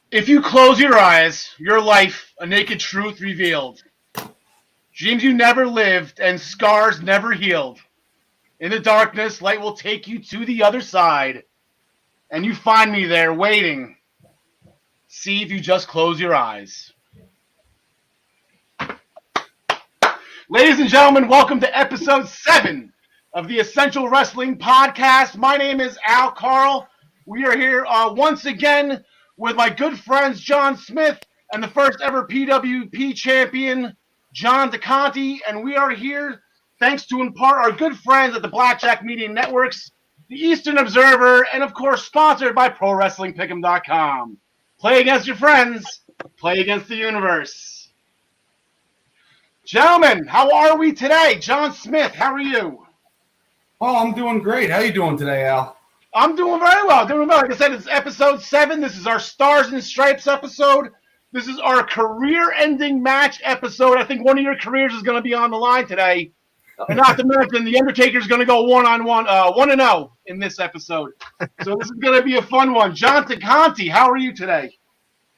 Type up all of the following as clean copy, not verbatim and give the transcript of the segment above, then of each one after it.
If you close your eyes, your life, a naked truth revealed. Dreams you never lived and scars never healed. In the darkness, light will take you to the other side. And you find me there waiting. See if you just close your eyes. Ladies and gentlemen, welcome to episode 7 of the Essential Wrestling Podcast. My name is Karl. We are here once again with my good friends John Smith and the first ever PWP champion, John DeConti. And we are here thanks to in part our good friends at the Blackjack Media Networks, the Eastern Observer, and of course sponsored by ProWrestlingPick'em.com. Play against your friends, play against the universe. Gentlemen, how are we today? John Smith, how are you? Oh, I'm doing great. How you doing today, Al? I'm doing very well. Like I said, it's episode 7. This is our Stars and Stripes episode. This is our career-ending match episode. I think one of your careers is going to be on the line today. And not to mention, The Undertaker's going to go 1-0 in this episode. So this is going to be a fun one. John DeConti, how are you today?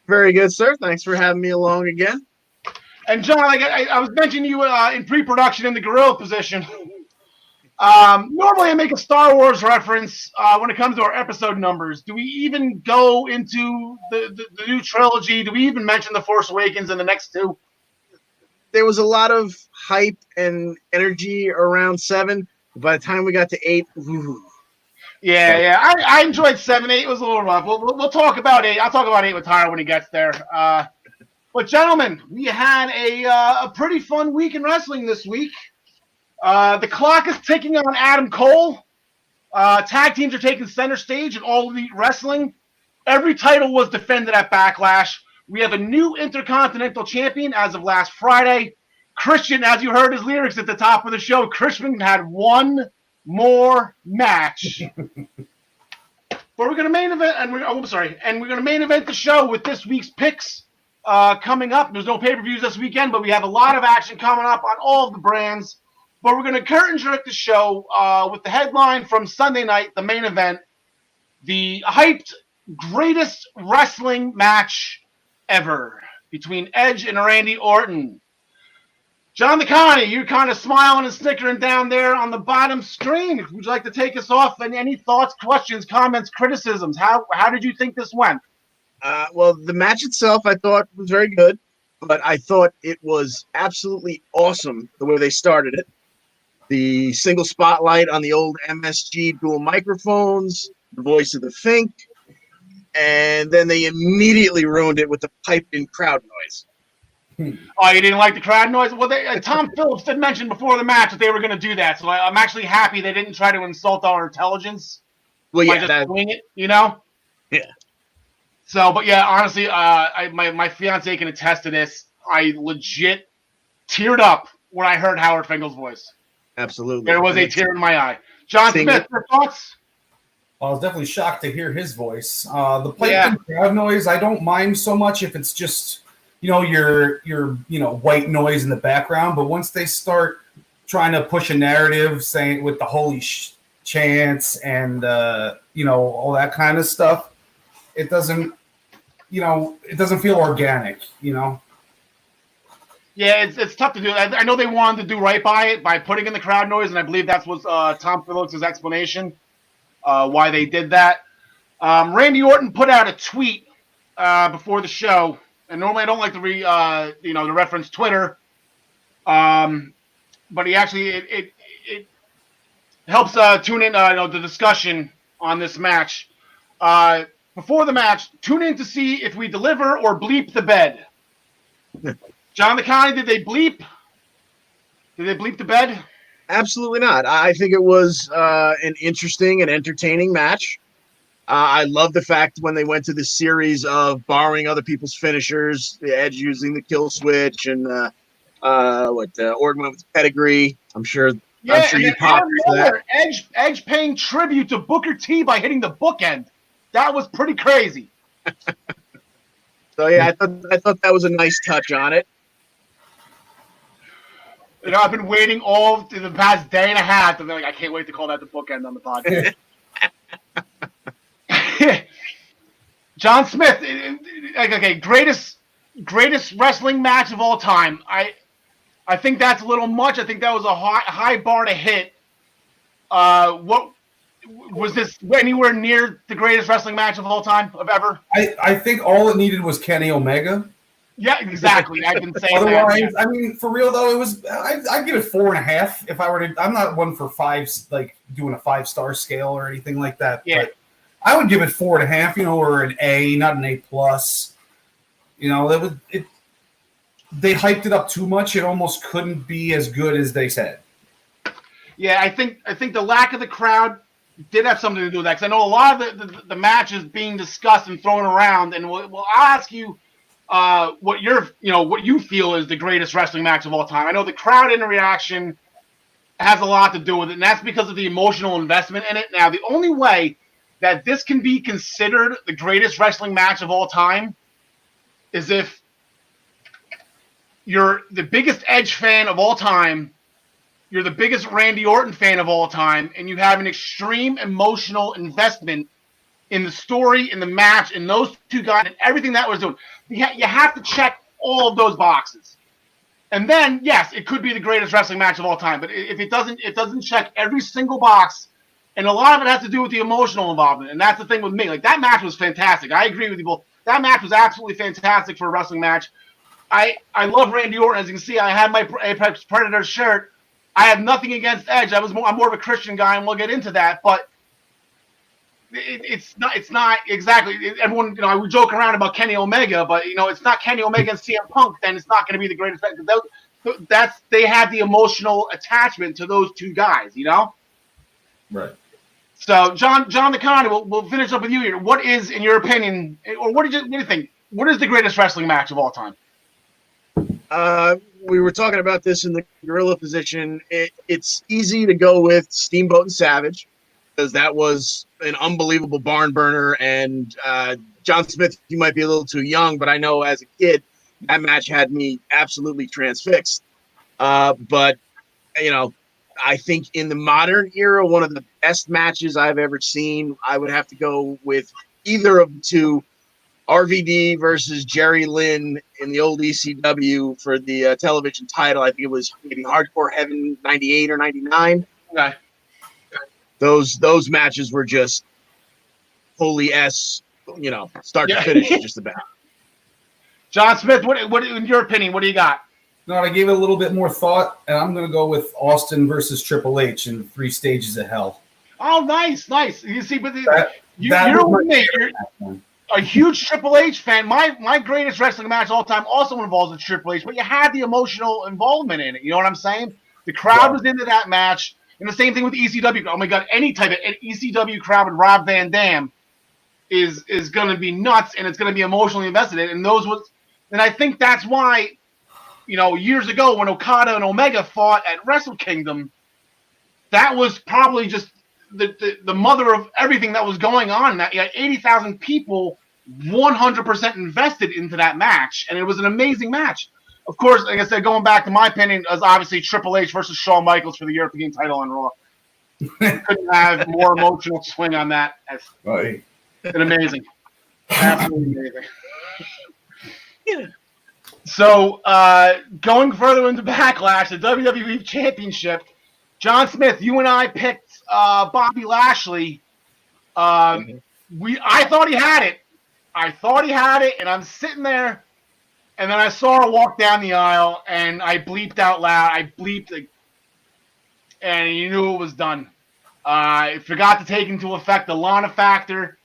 Very good, sir. Thanks for having me along again. And John, like I was mentioning you in pre-production in the gorilla position. Normally I make a Star Wars reference when it comes to our episode numbers. Do we even go into the new trilogy? Do we even mention The Force Awakens in the next two? There was a lot of hype and energy around 7. By the time we got to 8, Yeah. I enjoyed 7. 8 was a little rough. We'll talk about 8. I'll talk about 8 with Tyler when he gets there. But gentlemen, we had a pretty fun week in wrestling this week. The clock is ticking on Adam Cole. Tag teams are taking center stage in All Elite Wrestling. Every title was defended at Backlash. We have a new Intercontinental Champion as of last Friday. Christian, as you heard his lyrics at the top of the show, Christian had one more match. But we're going to main event, and we're going to main event the show with this week's picks coming up. There's no pay-per-views this weekend, but we have a lot of action coming up on all of the brands. But we're going to curtain jerk the show with the headline from Sunday night, the main event, the hyped greatest wrestling match ever between Edge and Randy Orton. John DeConti, you're kind of smiling and snickering down there on the bottom screen. Would you like to take us off? And any thoughts, questions, comments, criticisms? How did you think this went? Well, the match itself I thought was very good, but I thought it was absolutely awesome the way they started it. The single spotlight on the old MSG dual microphones, the voice of the Fink, and then they immediately ruined it with the piped-in crowd noise. Oh, you didn't like the crowd noise? Well, Tom Phillips did mention before the match that they were going to do that, so I'm actually happy they didn't try to insult our intelligence by just doing it, you know? Yeah. So, but yeah, honestly, my fiance can attest to this. I legit teared up when I heard Howard Finkel's voice. Absolutely. There was a tear in my eye. John Smith, your thoughts? I was definitely shocked to hear his voice. The piped-in crowd noise, I don't mind so much if it's just, your white noise in the background. But once they start trying to push a narrative, saying with the holy chants and all that kind of stuff, it doesn't feel organic. Yeah, it's tough to do. I know they wanted to do right by it by putting in the crowd noise, and I believe that was Tom Phillips' explanation why they did that. Randy Orton put out a tweet before the show, and normally I don't like to to reference Twitter, but he actually it helps tune in the discussion on this match. Before the match, tune in to see if we deliver or bleep the bed. John DeConti, did they bleep? Did they bleep the bed? Absolutely not. I think it was an interesting and entertaining match. I love the fact when they went to the series of borrowing other people's finishers, the Edge using the kill switch, and Orton went with pedigree. I'm sure you popped for that. Edge paying tribute to Booker T by hitting the bookend. That was pretty crazy. So yeah, I thought that was a nice touch on it. I've been waiting all the past day and a half to be like, I can't wait to call that the bookend on the podcast. John Smith, okay, greatest wrestling match of all time. I think that's a little much. I think that was a high bar to hit. What was this anywhere near the greatest wrestling match of all time of ever? I think all it needed was Kenny Omega. Yeah, exactly. I've been saying Otherwise, that. Yeah. I mean, for real though, it was. I'd give it 4.5 if I were to. I'm not one for fives, like doing a 5-star scale or anything like that. Yeah. But I would give it 4.5. Or an A, not an A plus. That would it. They hyped it up too much. It almost couldn't be as good as they said. Yeah, I think the lack of the crowd did have something to do with that, because I know a lot of the matches being discussed and thrown around, and I'll ask you what you feel is the greatest wrestling match of all time. I know the crowd interaction has a lot to do with it, and that's because of the emotional investment in it. Now, the only way that this can be considered the greatest wrestling match of all time is if you're the biggest Edge fan of all time, you're the biggest Randy Orton fan of all time, and you have an extreme emotional investment in the story, in the match, in those two guys, and everything that was doing. You have to check all of those boxes. And then, yes, it could be the greatest wrestling match of all time, but if it doesn't check every single box, and a lot of it has to do with the emotional involvement, and that's the thing with me. Like, that match was fantastic. I agree with you both. That match was absolutely fantastic for a wrestling match. I love Randy Orton. As you can see, I have my Apex Predator shirt. I have nothing against Edge. I'm more of a Christian guy, and we'll get into that. But it's not exactly. Everyone, we joke around about Kenny Omega, but it's not Kenny Omega and CM Punk. Then it's not going to be the greatest. They have the emotional attachment to those two guys. Right. So John DeConnie, we'll finish up with you here. What is, in your opinion, or what do you think? What is the greatest wrestling match of all time? We were talking about this in the gorilla position. It's easy to go with Steamboat and Savage, because that was an unbelievable barn burner. And John Smith, you might be a little too young, but I know as a kid, that match had me absolutely transfixed. But I think in the modern era, one of the best matches I've ever seen, I would have to go with either of the two. RVD versus Jerry Lynn in the old ECW for the television title. I think it was maybe Hardcore Heaven 98 or 99. Okay. Those matches were just holy S, start to finish, just about. John Smith, what in your opinion, what do you got? No, I gave it a little bit more thought, and I'm going to go with Austin versus Triple H in 3 Stages of Hell. Oh, nice. You see, but you're with me. You're a huge Triple H fan. My greatest wrestling match of all time also involves a Triple H, but you had the emotional involvement in it. You know what I'm saying? The crowd was into that match, and the same thing with ECW. Oh my God, any type of ECW crowd with Rob Van Dam is going to be nuts, and it's going to be emotionally invested in. And I think that's why, years ago when Okada and Omega fought at Wrestle Kingdom, that was probably just the mother of everything that was going on. That 80,000 people 100% invested into that match, and it was an amazing match. Of course, like I said, going back to my opinion, is obviously Triple H versus Shawn Michaels for the European title on Raw. Couldn't have more emotional swing on that. Right. It's amazing. Absolutely amazing. Yeah. So, going further into Backlash, the WWE Championship, John Smith, you and I picked Bobby Lashley. I thought he had it. And I'm sitting there, and then I saw her walk down the aisle, and I bleeped out loud. And you knew it was done. I forgot to take into effect the Lana factor.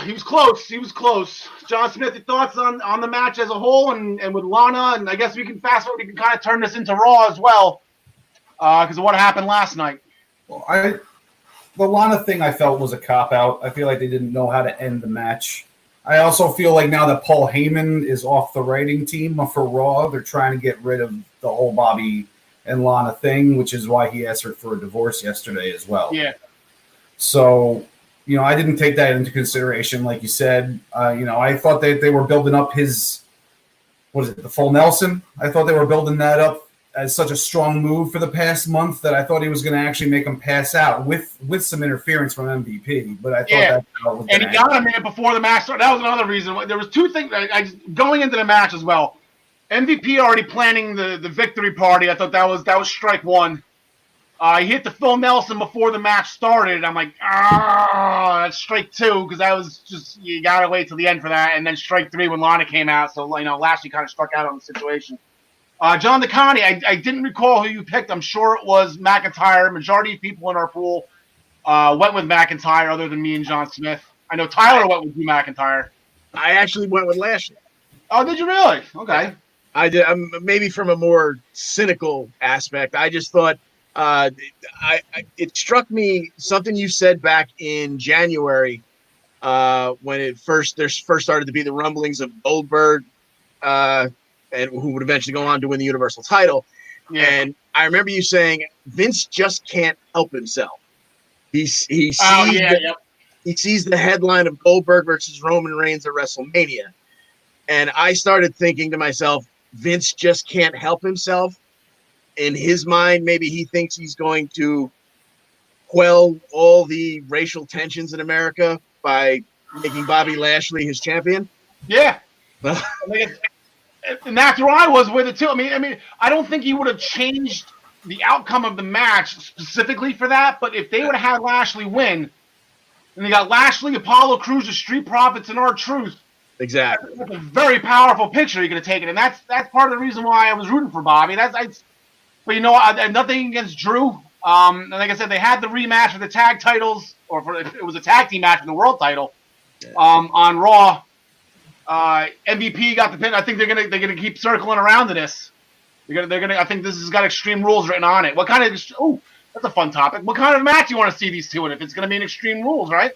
He was close. John Smith, your thoughts on the match as a whole and with Lana? And I guess we can fast forward. We can kind of turn this into Raw as well. Because of what happened last night. Well, the Lana thing I felt was a cop-out. I feel like they didn't know how to end the match. I also feel like now that Paul Heyman is off the writing team for Raw, they're trying to get rid of the whole Bobby and Lana thing, which is why he asked her for a divorce yesterday as well. Yeah. So, I didn't take that into consideration, like you said. I thought that they were building up his, the full Nelson? I thought they were building that up as such a strong move for the past month that I thought he was going to actually make him pass out with some interference from MVP. But I thought that's how it was. And he got him in before the match started. That was another reason. There was two things going into the match as well. MVP already planning the victory party. I thought that was strike one. He hit the Phil Nelson before the match started. I'm like, that's strike two, because that was just, you got to wait till the end for that. And then strike three when Lana came out. So, Lashley kind of struck out on the situation. John DeConnie, I didn't recall who you picked. I'm sure it was McIntyre. Majority of people in our pool went with McIntyre other than me and John Smith. I know Tyler went with you, McIntyre. I actually went with Lashley. Oh, did you really? Okay. I did. Maybe from a more cynical aspect. I just thought it struck me something you said back in January when there first started to be the rumblings of Goldberg, and who would eventually go on to win the Universal title. Yeah. And I remember you saying Vince just can't help himself. He sees the headline of Goldberg versus Roman Reigns at WrestleMania, and I started thinking to myself, Vince just can't help himself. In his mind, maybe he thinks he's going to quell all the racial tensions in America by making Bobby Lashley his champion. Yeah. And that's where I was with it too. I mean, I don't think he would have changed the outcome of the match specifically for that, but if they would have had Lashley win, and they got Lashley, Apollo Crews, the Street Profits, and R-Truth. Exactly. That's a very powerful picture you're going to take it, and that's part of the reason why I was rooting for Bobby. But nothing against Drew. And like I said, they had the rematch for the tag titles, it was a tag team match for the world title on Raw. MVP got the pin. I think they're gonna keep circling around to this. They're gonna. I think this has got Extreme Rules written on it. What kind of? Oh, that's a fun topic. What kind of match do you want to see these two in? If it's gonna be an Extreme Rules, right?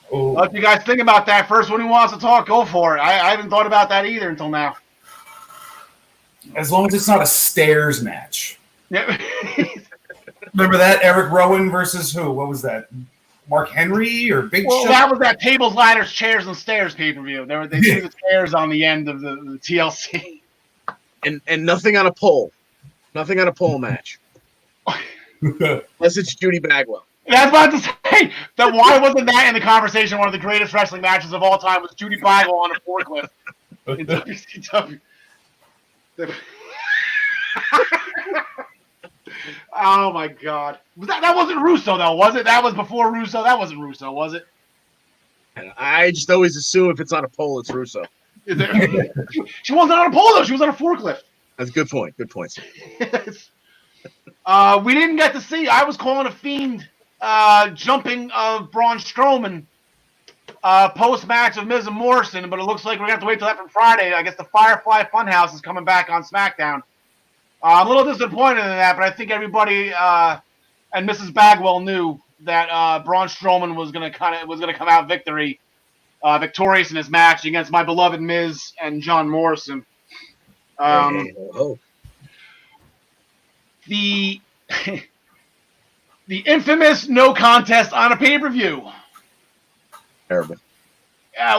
What do you guys think about that? First one who wants to talk, go for it. I haven't thought about that either until now. As long as it's not a stairs match. Yeah. Remember that? Eric Rowan versus who? What was that? Mark Henry or Big Show? That was that tables, ladders, chairs, and stairs pay-per-view. They threw the chairs on the end of the TLC. And nothing on a pole. Nothing on a pole match. Unless it's Judy Bagwell. That's about to say that why wasn't that in the conversation? One of the greatest wrestling matches of all time was Judy Bagwell on a forklift in WCW. Oh my God! That wasn't Russo though, was it? That was before Russo. That wasn't Russo, was it? I just always assume if it's on a pole, it's Russo. She wasn't on a pole though. She was on a forklift. That's a good point. Good point. We didn't get to see. I was calling a Fiend jumping of Braun Strowman post-match of Miz and Morrison, but it looks like we're going to have to wait till that for Friday. I guess the Firefly Funhouse is coming back on SmackDown. I'm a little disappointed in that, but I think everybody and Mrs. Bagwell knew that Braun Strowman was going to come out victorious in his match against my beloved Miz and John Morrison. The infamous no contest on a pay-per-view. Terrible.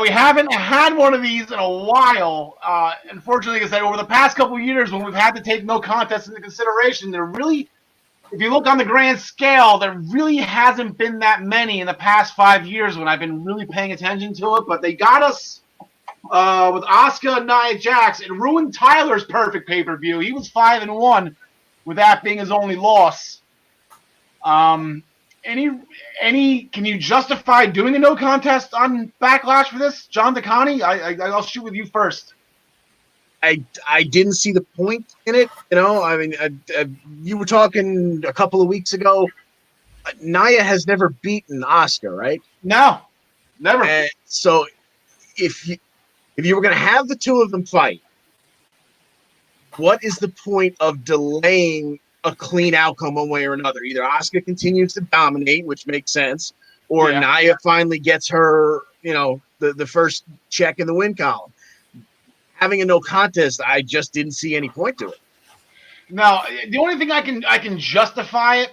We haven't had one of these in a while. Unfortunately, like I said, over the past couple of years, when we've had to take no contest into consideration, if you look on the grand scale, there really hasn't been that many in the past 5 years when I've been really paying attention to it. But they got us with Asuka and Nia Jax. It ruined Tyler's perfect pay-per-view. He was 5-1, with that being his only loss. Can you justify doing a no contest on Backlash for this, John DeConnie? I'll shoot with you first. I didn't see the point in it. You were talking a couple of weeks ago. Nia has never beaten Asuka, right? No, never. So if you were going to have the two of them fight, what is the point of delaying a clean outcome one way or another? Either Asuka continues to dominate, which makes sense, or Nia finally gets her, the first check in the win column. Having a no contest, I just didn't see any point to it. No, the only thing I can justify it,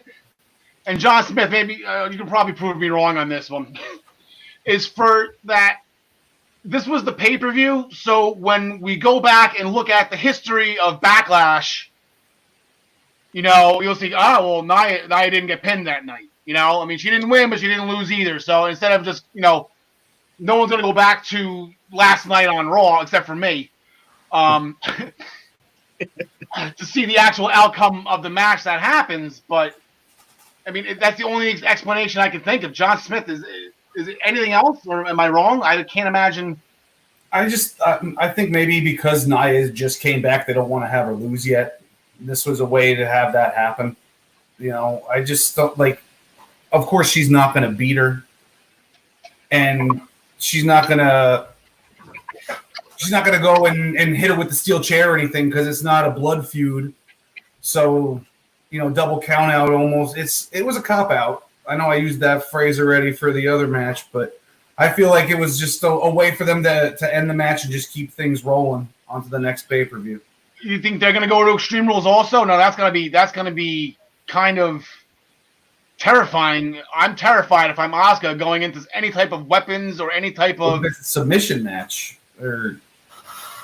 and John Smith, maybe you can probably prove me wrong on this one, is for that this was the pay-per-view, so when we go back and look at the history of Backlash, you'll see, Nia didn't get pinned that night. I mean, she didn't win, but she didn't lose either. So instead of just, no one's going to go back to last night on Raw, except for me, to see the actual outcome of the match that happens. But, I mean, that's the only explanation I can think of. John Smith, is it anything else, or am I wrong? I can't imagine. I think maybe because Nia just came back, they don't want to have her lose yet. This was a way to have that happen. I just don't like. Of course, she's not going to beat her, and she's not going to go and hit her with the steel chair or anything because it's not a blood feud. So, double count out almost. It was a cop out. I know I used that phrase already for the other match, but I feel like it was just a way for them to end the match and just keep things rolling onto the next pay-per-view. You think they're going to go to Extreme Rules also? No, that's going to be kind of terrifying. I'm terrified if I'm Asuka going into any type of weapons or any type of submission match. Or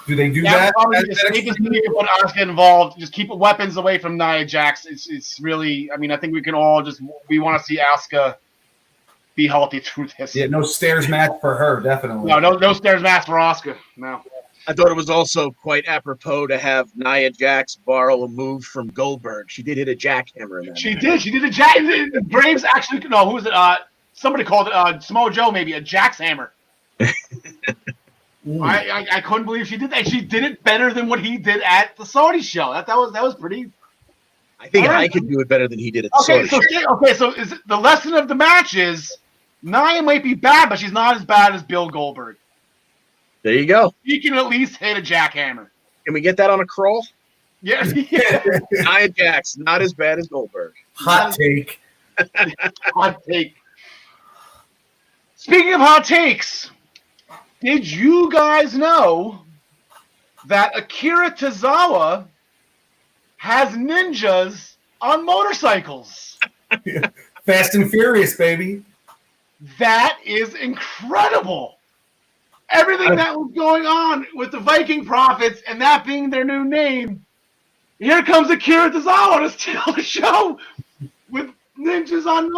do they do that? Just put Asuka involved. Just keep weapons away from Nia Jax. It's really. I mean, I think we can all we want to see Asuka be healthy through this. Yeah, no stairs match for her, definitely. No stairs match for Asuka. No. I thought it was also quite apropos to have Nia Jax borrow a move from Goldberg. She did hit a jackhammer in that. She did. She did a jack. Braves actually. No, who was it? Somebody called it Samoa Joe, maybe a jackhammer. I couldn't believe she did that. She did it better than what he did at the Saudi show. That was pretty. I think I could do it better than he did at the Saudi show. So is the lesson of the match is Nia might be bad, but she's not as bad as Bill Goldberg. There you go. He can at least hit a jackhammer. Can we get that on a crawl? Yeah. Nia Jax, not as bad as Goldberg. Hot take. Hot take. Speaking of hot takes, did you guys know that Akira Tozawa has ninjas on motorcycles? Fast and Furious, baby. That is incredible. Everything that was going on with the Viking Prophets and that being their new name, here comes Akira Tozawa to steal the show with ninjas on.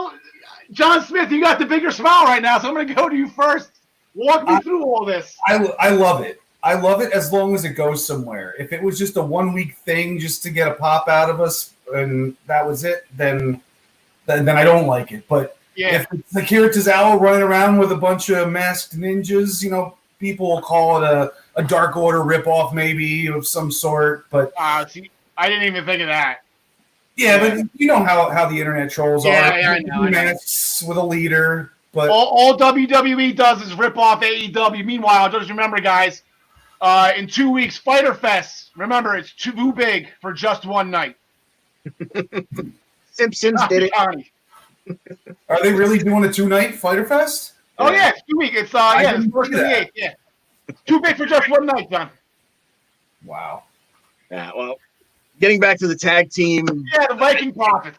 John Smith, you got the bigger smile right now, so I'm going to go to you first. Walk me through all this. I love it. I love it as long as it goes somewhere. If it was just a 1 week thing just to get a pop out of us and that was it, then I don't like it. But if it's Akira Tozawa running around with a bunch of masked ninjas, people will call it a Dark Order ripoff maybe of some sort. But see, I didn't even think of that. Yeah, but you know how the internet trolls are. Yeah, I know. Masks with a leader. But all WWE does is rip off AEW. Meanwhile, just remember, guys, in 2 weeks, Fyter Fest. Remember, it's too big for just one night. Simpsons did it. Are they really doing a 2-night Fyter Fest? Oh yeah, it's 2 weeks. It's it's first of the 8th. Yeah, too big for just one night, John. Wow. Yeah. Well, getting back to the tag team. Yeah, the Viking Prophets.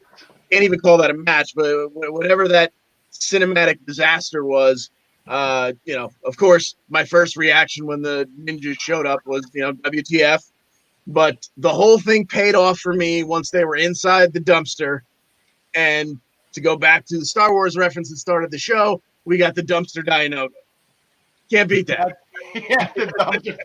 Can't even call that a match, but whatever that cinematic disaster was, of course, my first reaction when the ninjas showed up was, WTF. But the whole thing paid off for me once they were inside the dumpster. And to go back to the Star Wars reference that started the show, we got the dumpster Dianoga. Can't beat that. Yeah, the dumpster.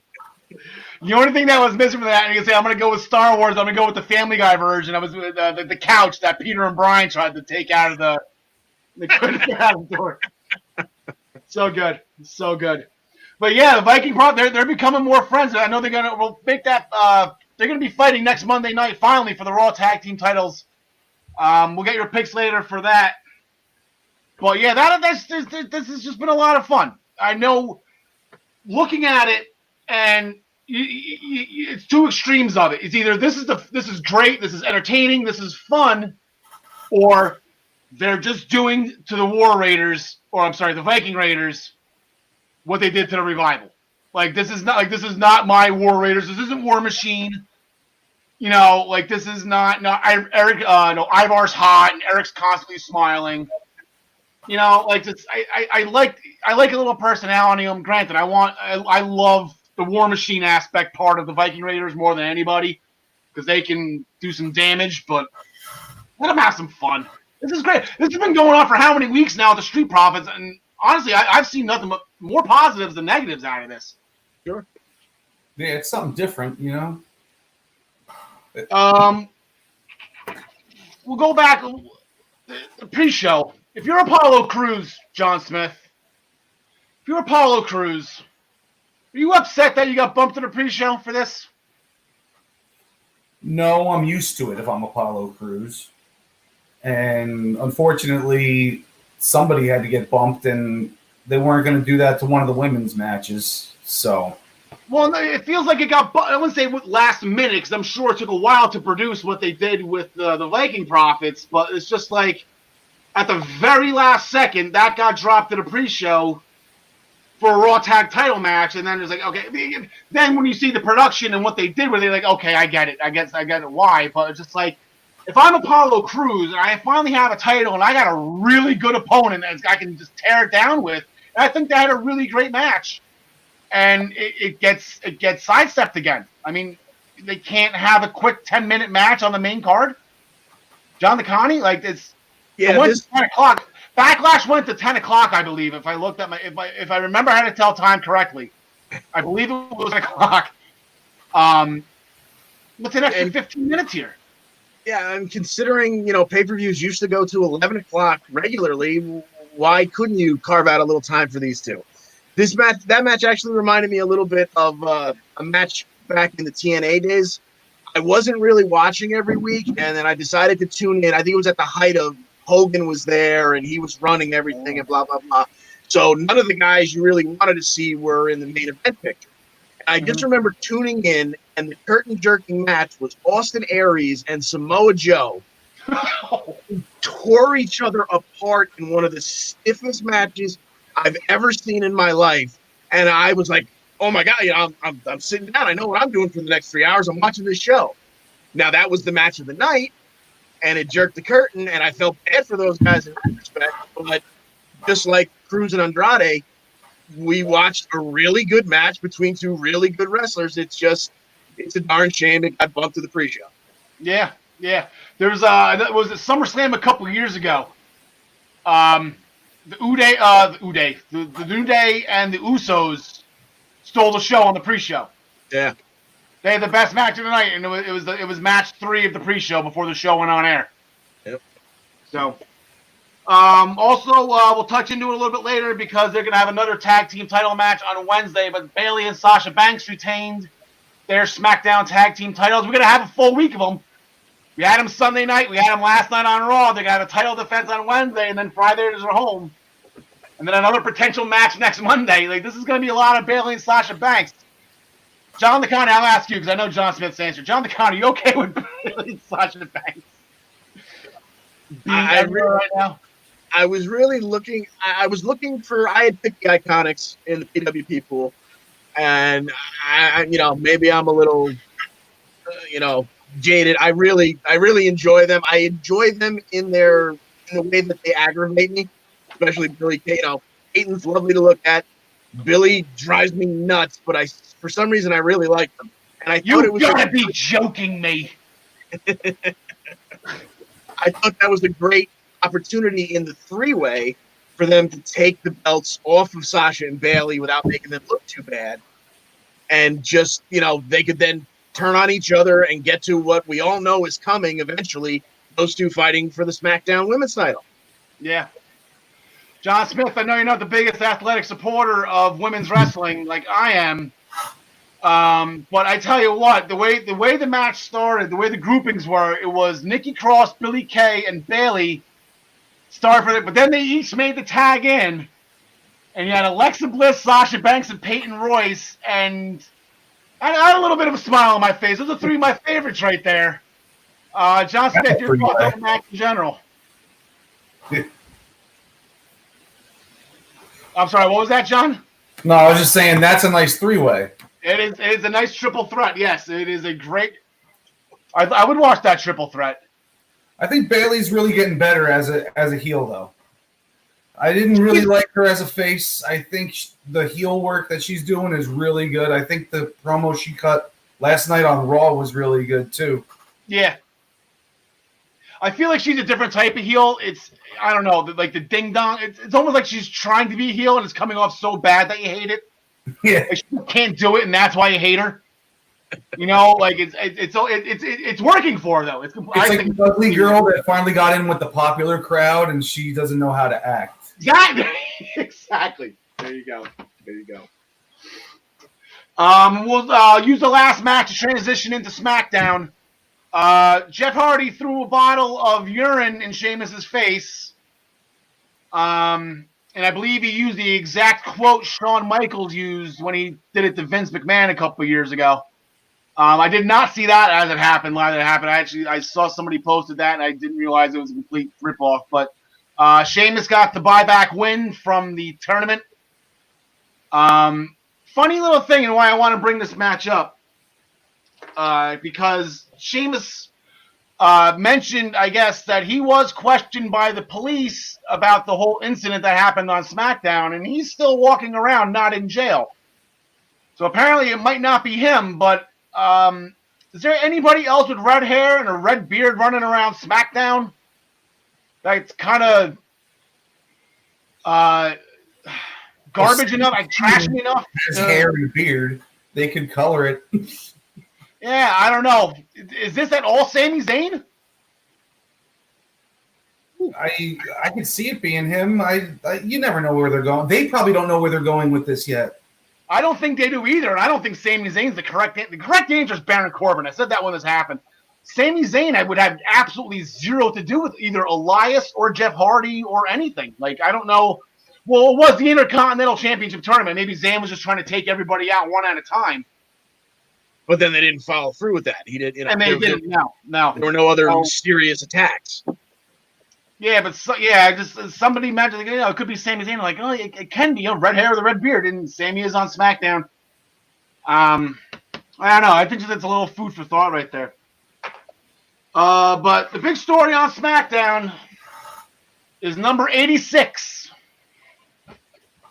The only thing that was missing from that, and you can say, I'm going to go with Star Wars, I'm going to go with the Family Guy version. I was with the couch that Peter and Brian tried to take out of they couldn't get out of the door. So good. So good. But yeah, the Viking Prophet, they're becoming more friends. I know we'll make that, they're going to be fighting next Monday night, finally, for the Raw Tag Team titles. We'll get your picks later for that. But yeah, this has just been a lot of fun. I know looking at it, and it's two extremes of it. It's either this is great, this is entertaining, this is fun, or they're just doing to the the Viking Raiders what they did to the Revival. This is not my War Raiders. This isn't War Machine. This is not Ivar's hot and Eric's constantly smiling. You know, like I like a little personality. Granted, I love the War Machine aspect part of the Viking Raiders more than anybody because they can do some damage. But let them have some fun. This is great. This has been going on for how many weeks now at the Street Profits, and honestly, I've seen nothing but more positives than negatives out of this. Sure. Yeah, it's something different, you know. We'll go back the pre-show. If you're Apollo Crews, John Smith, if you're Apollo Crews, are you upset that you got bumped to the pre-show for this? No, I'm used to it if I'm Apollo Crews. And unfortunately, somebody had to get bumped, and they weren't going to do that to one of the women's matches. So, well, it feels like it got. I wouldn't say last minute because I'm sure it took a while to produce what they did with the Viking Profits. But it's just like at the very last second that got dropped to the pre-show for a Raw Tag Title match, and then it's like, okay. Then when you see the production and what they did, where they're like, okay, I get it. I get it why. But it's just like, if I'm Apollo Crews and I finally have a title and I got a really good opponent that I can just tear it down with, and I think they had a really great match, and it gets sidestepped again. I mean, they can't have a quick 10-minute match on the main card. John DeConnie, like it's 10 o'clock. Backlash went to 10 o'clock, I believe. If I looked at if I remember how to tell time correctly, I believe it was 10 o'clock. What's an extra 15 minutes here? Yeah, I'm considering, pay-per-views used to go to 11 o'clock regularly. Why couldn't you carve out a little time for these two? That match actually reminded me a little bit of a match back in the TNA days. I wasn't really watching every week, and then I decided to tune in. I think it was at the height of Hogan was there, and he was running everything and blah, blah, blah. So none of the guys you really wanted to see were in the main event picture. I just remember tuning in, and the curtain-jerking match was Austin Aries and Samoa Joe who tore each other apart in one of the stiffest matches I've ever seen in my life. And I was like, oh, my God, I'm sitting down. I know what I'm doing for the next 3 hours. I'm watching this show. Now, that was the match of the night, and it jerked the curtain, and I felt bad for those guys in retrospect. But just like Cruz and Andrade, we watched a really good match between two really good wrestlers. It's a darn shame it got bumped to the pre-show. Yeah. There was was it SummerSlam a couple of years ago? The New Day and the Usos stole the show on the pre-show. Yeah. They had the best match of the night, and it was match 3 of the pre-show before the show went on air. Yep. So, also we'll touch into it a little bit later because they're gonna have another tag team title match on Wednesday. But Bayley and Sasha Banks retained their SmackDown tag team titles. We're gonna have a full week of them. We had them Sunday night. We had them last night on Raw. They're gonna have a title defense on Wednesday, and then Friday is their home, and then another potential match next Monday. Like this is gonna be a lot of Bayley and Sasha Banks. John DeConnie, I'll ask you because I know John Smith's answer. John DeConnie, are you okay with Bayley and Sasha Banks? Right now? I was really looking. I had picked the Iconics in the PWP pool, and maybe I'm a little, jaded. I really enjoy them. I enjoy them in the way that they aggravate me, especially Billy. Peyton's lovely to look at. Billy drives me nuts, but for some reason I really like them. And I thought it was gotta be joking me. I thought that was a great opportunity in the 3-way for them to take the belts off of Sasha and Bayley without making them look too bad. And just, they could then turn on each other and get to what we all know is coming eventually, those two fighting for the SmackDown Women's title. Yeah. John Smith, I know you're not the biggest athletic supporter of women's wrestling like I am. But I tell you what, the way the match started, the way the groupings were, it was Nikki Cross, Billie Kay, and Bayley start for it, but then they each made the tag in, and you had Alexa Bliss, Sasha Banks, and Peyton Royce, and I had a little bit of a smile on my face. Those are 3 of my favorites right there. John Smith, your thoughts on the match in general? I'm sorry, what was that, John? No, I was just saying that's a nice 3-way. It is a nice triple threat. Yes, it is a great. I would watch that triple threat. I think Bayley's really getting better as a heel, though. I didn't really like her as a face. I think the heel work that she's doing is really good. I think the promo she cut last night on Raw was really good too. Yeah. I feel like she's a different type of heel. I don't know, like the ding dong. It's almost like she's trying to be a heel and it's coming off so bad that you hate it. Yeah, like she can't do it, and that's why you hate her. You know, like it's working for her though. It's like the ugly girl that finally got in with the popular crowd, and she doesn't know how to act. Exactly. There you go. We'll use the last match to transition into SmackDown. Jeff Hardy threw a bottle of urine in Sheamus's face. And I believe he used the exact quote Shawn Michaels used when he did it to Vince McMahon a couple of years ago. I did not see that as it happened, live that it happened. I saw somebody posted that, and I didn't realize it was a complete ripoff. But Sheamus got the buyback win from the tournament. Funny little thing, and why I want to bring this match up, because Sheamus mentioned, I guess, that he was questioned by the police about the whole incident that happened on SmackDown, and he's still walking around, not in jail. So apparently it might not be him, but is there anybody else with red hair and a red beard running around SmackDown that's kind of garbage enough, like trashy enough? His hair and beard, they could color it. Yeah, I don't know. Is this at all Sami Zayn? I could see it being him. You never know where they're going. They probably don't know where they're going with this yet. I don't think they do either, and I don't think Sami Zayn's the correct answer is Baron Corbin. I said that when this happened. Sami Zayn, I would have absolutely zero to do with either Elias or Jeff Hardy or anything. Like, I don't know. Well, it was the Intercontinental Championship tournament. Maybe Zayn was just trying to take everybody out one at a time. But then they didn't follow through with that. He did, and they didn't. No. There were no other mysterious attacks. Yeah, but just somebody mentioned, it could be Sami Zayn. Like, oh, it can be, red hair with a red beard, and Sami is on SmackDown. I don't know. I think that's a little food for thought right there. But the big story on SmackDown is number 86.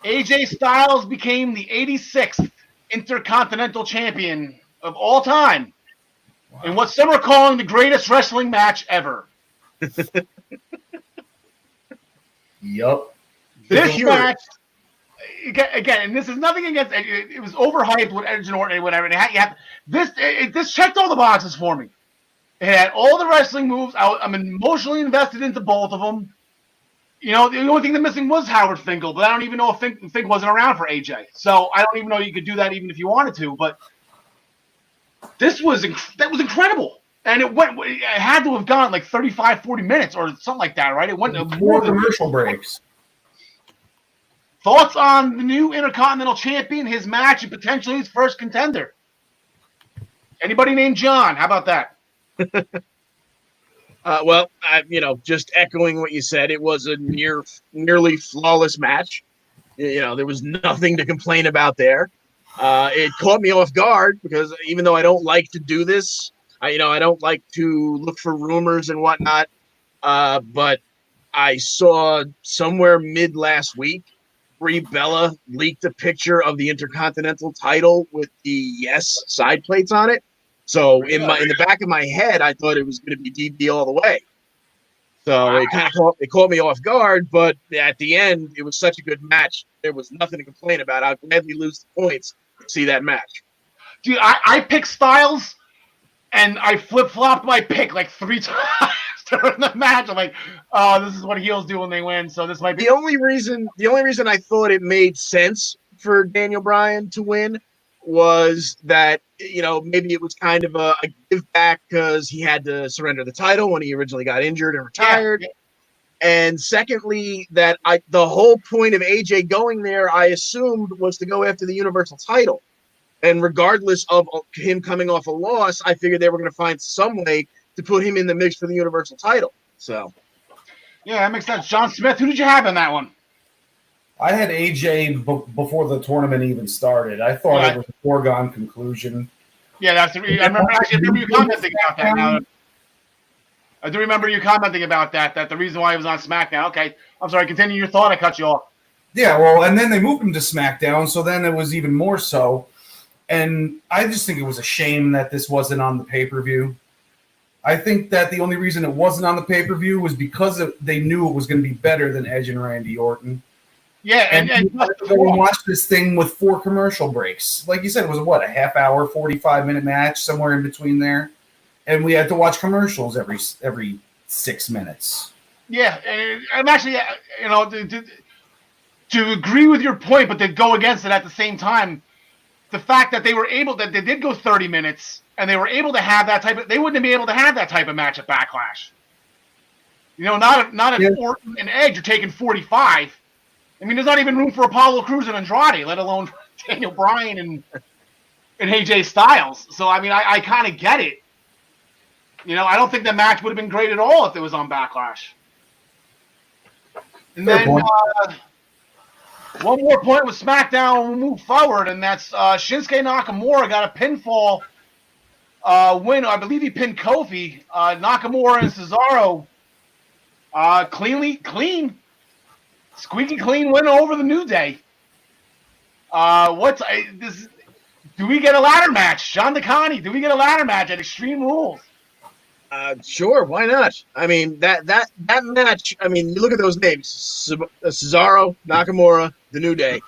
AJ Styles became the 86th Intercontinental Champion of all time in what some are calling the greatest wrestling match ever. Yup. This match, again, and this is nothing against it. It was overhyped with Edge and Orton and whatever. This checked all the boxes for me. It had all the wrestling moves. I'm emotionally invested into both of them. You know, the only thing that's missing was Howard Finkel, but I don't even know if Fink wasn't around for AJ. So I don't even know you could do that even if you wanted to. But that was incredible. And it had to have gone like 35, 40 minutes or something like that, right? It went more commercial breaks. Thoughts on the new Intercontinental Champion, his match, and potentially his first contender? Anybody named John? How about that? Well, just echoing what you said, it was a nearly flawless match. There was nothing to complain about there. It caught me off guard because even though I don't like to do this, I don't like to look for rumors and whatnot. But I saw somewhere mid last week, Brie Bella leaked a picture of the Intercontinental title with the yes side plates on it. So in the back of my head, I thought it was going to be DB all the way. So it kind of caught me off guard. But at the end, it was such a good match. There was nothing to complain about. I'd gladly lose the points to see that match. Dude, I picked Styles, and I flip-flopped my pick like 3 times during the match. I'm like, oh, this is what heels do when they win. So this might be the only reason I thought it made sense for Daniel Bryan to win was that, maybe it was kind of a give back because he had to surrender the title when he originally got injured and retired. Yeah. And secondly, that the whole point of AJ going there, I assumed, was to go after the Universal title. And regardless of him coming off a loss, I figured they were going to find some way to put him in the mix for the Universal title. So, yeah, that makes sense. John Smith, who did you have in that one? I had AJ before the tournament even started. I thought it was a foregone conclusion. Yeah, I remember you commenting about that. I do remember you commenting about that the reason why he was on SmackDown. Okay, I'm sorry. Continue your thought. I cut you off. Yeah, well, and then they moved him to SmackDown, so then it was even more so. And I just think it was a shame that this wasn't on the pay-per-view. I think that the only reason it wasn't on the pay-per-view was because they knew it was going to be better than Edge and Randy Orton. Yeah, and we watched this thing with 4 commercial breaks. Like you said, it was a half hour, 45-minute match, somewhere in between there. And we had to watch commercials every 6 minutes. Yeah, and I'm actually, to agree with your point, but to go against it at the same time, the fact that they did go 30 minutes and they were able to have they wouldn't be able to have that type of match at Backlash. Not if Orton and Edge are taking 45. I mean, there's not even room for Apollo Crews and Andrade, let alone Daniel Bryan and AJ Styles. So, I mean, I kind of get it. I don't think the match would have been great at all if it was on Backlash. And then one more point with SmackDown, and we'll move forward, and that's Shinsuke Nakamura got a pinfall win. I believe he pinned Kofi. Nakamura and Cesaro squeaky clean win over the New Day. Do we get a ladder match? John DeConnie, do we get a ladder match at Extreme Rules? Sure, why not? I mean, that match, I mean, you look at those names, Cesaro, Nakamura, the New Day.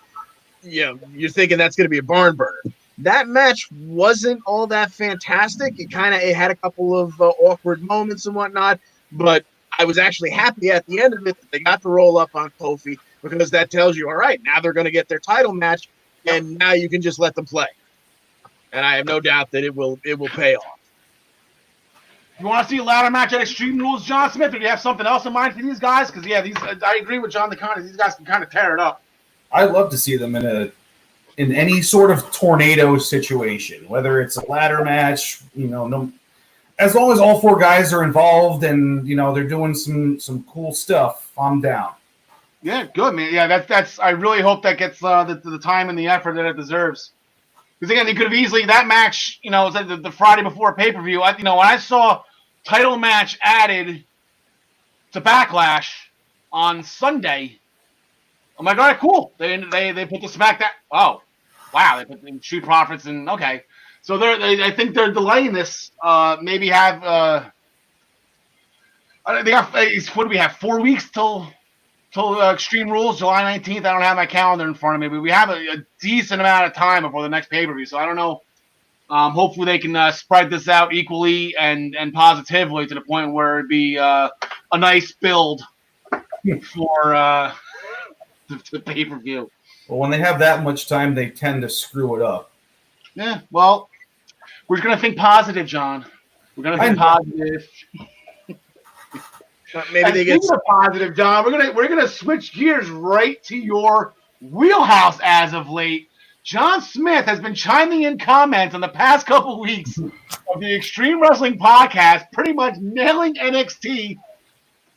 You're thinking that's going to be a barn burner. That match wasn't all that fantastic. It had a couple of awkward moments and whatnot, but I was actually happy at the end of it that they got the roll up on Kofi, because that tells you, all right, now they're going to get their title match, and now you can just let them play. And I have no doubt that it will pay off. You want to see a ladder match at Extreme Rules, John Smith, or do you have something else in mind for these guys? Because, I agree with John DeConnie. These guys can kind of tear it up. I'd love to see them in any sort of tornado situation, whether it's a ladder match, as long as all 4 guys are involved and, they're doing some cool stuff, I'm down. Yeah, good, man. Yeah, that's. I really hope that gets the time and the effort that it deserves. Because, again, they could have easily, that match, was the Friday before pay-per-view. When I saw title match added to Backlash on Sunday, I'm like, all right, cool. They put the SmackDown. Oh, wow. They put the Street Profits in. Okay. So I think they're delaying this. Maybe have what do we have? 4 weeks till Extreme Rules, July 19th. I don't have my calendar in front of me, but we have a decent amount of time before the next pay-per-view. So I don't know. Hopefully they can spread this out equally and positively to the point where it'd be a nice build for the pay-per-view. Well, when they have that much time, they tend to screw it up. Yeah, well, we're going to think positive, John. We're going to think positive. Maybe they get positive, John. We're gonna switch gears right to your wheelhouse as of late. John Smith has been chiming in comments on the past couple of weeks of the Extreme Wrestling Podcast, pretty much nailing NXT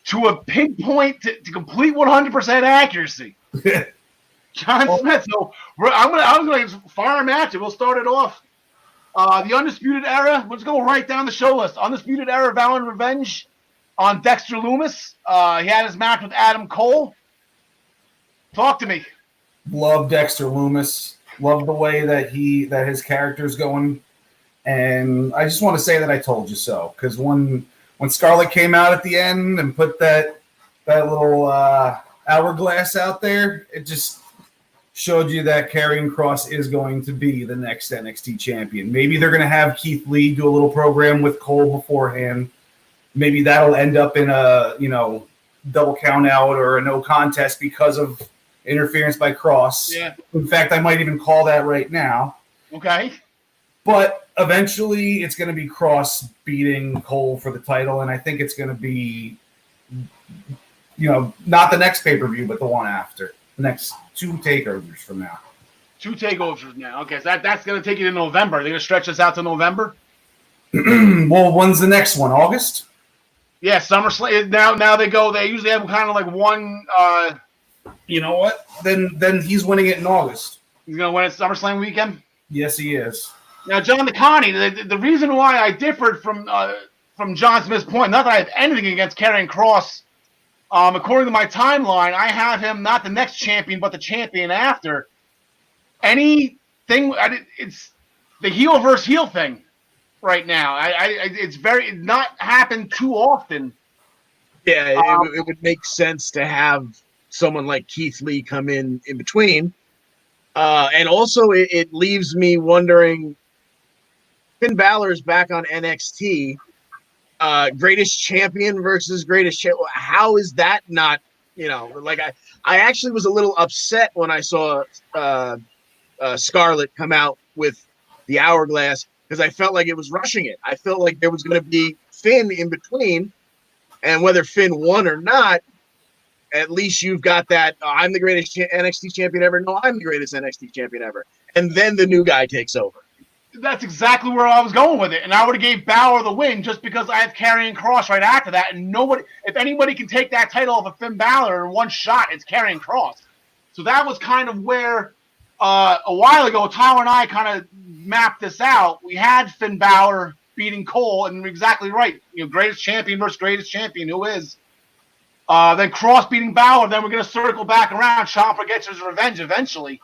to a pinpoint to complete 100% accuracy. John Smith. So I'm gonna fire him at you. We'll start it off. The Undisputed Era. Let's go right down the show list. Undisputed Era, Vow and Revenge on Dexter Lumis. He had his match with Adam Cole. Talk to me. Love Dexter Lumis. Love the way that his character's going. And I just want to say that I told you so. Because when Scarlett came out at the end and put that little hourglass out there, it just showed you that Karrion Kross is going to be the next NXT champion. Maybe they're going to have Keith Lee do a little program with Cole beforehand. Maybe that'll end up in a, double count out or a no contest because of interference by Kross. Yeah. In fact, I might even call that right now. Okay. But eventually it's going to be Kross beating Cole for the title, and I think it's going to be, not the next pay-per-view, but the one after. The next 2 takeovers from now. 2 takeovers from now. Okay, so that's going to take you to November. They're going to stretch this out to November? Well, when's the next one? August? Yeah, SummerSlam. Now they usually have kind of like one. You know what? Then he's winning it in August. He's going to win it SummerSlam weekend? Yes, he is. Now, John DeConnie, the reason why I differed from from John Smith's point, not that I have anything against Karrion Kross. According to my timeline, I have him not the next champion, but the champion after. It's the heel versus heel thing right now. It's very not happened too often. Yeah, it would make sense to have someone like Keith Lee come in between. And also, it leaves me wondering, Finn Balor's back on NXT. Greatest champion versus greatest champion. How is that not, like I actually was a little upset when I saw Scarlett come out with the hourglass because I felt like it was rushing it. I felt like there was going to be Finn in between, and whether Finn won or not, at least you've got that, I'm the greatest NXT champion ever. No, I'm the greatest NXT champion ever. And then the new guy takes over. That's exactly where I was going with it. And I would have gave Balor the win just because I have Karrion Kross right after that. And if anybody can take that title off of Finn Balor in one shot, it's Karrion Kross. So that was kind of where a while ago, Tyler and I kind of mapped this out. We had Finn Balor beating Cole, and exactly right. Greatest champion versus greatest champion, who is. Then Kross beating Balor, then we're going to circle back around. Ciampa gets his revenge eventually.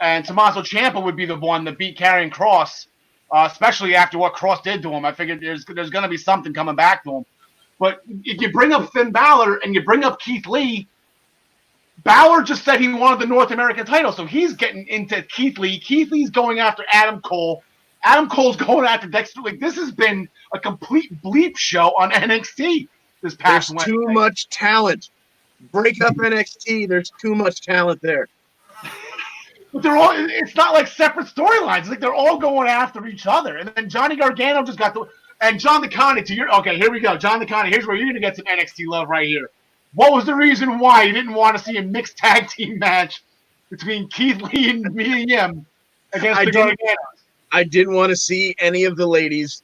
And Tommaso Ciampa would be the one that beat Karrion Kross, especially after what Kross did to him. I figured there's going to be something coming back to him. But if you bring up Finn Balor and you bring up Keith Lee, Balor just said he wanted the North American title, so he's getting into Keith Lee. Keith Lee's going after Adam Cole. Adam Cole's going after Dexter. Like, this has been a complete bleep show on NXT this past Wednesday. There's too much talent. Break up NXT. There's too much talent there. But it's not like separate storylines. It's like they're all going after each other. And then Johnny Gargano just got and John DeConnie okay, here we go. John DeConnie, here's where you're going to get some NXT love right here. What was the reason why you didn't want to see a mixed tag team match between Keith Lee and Mia Yim against the Garganos? I didn't want to see any of the ladies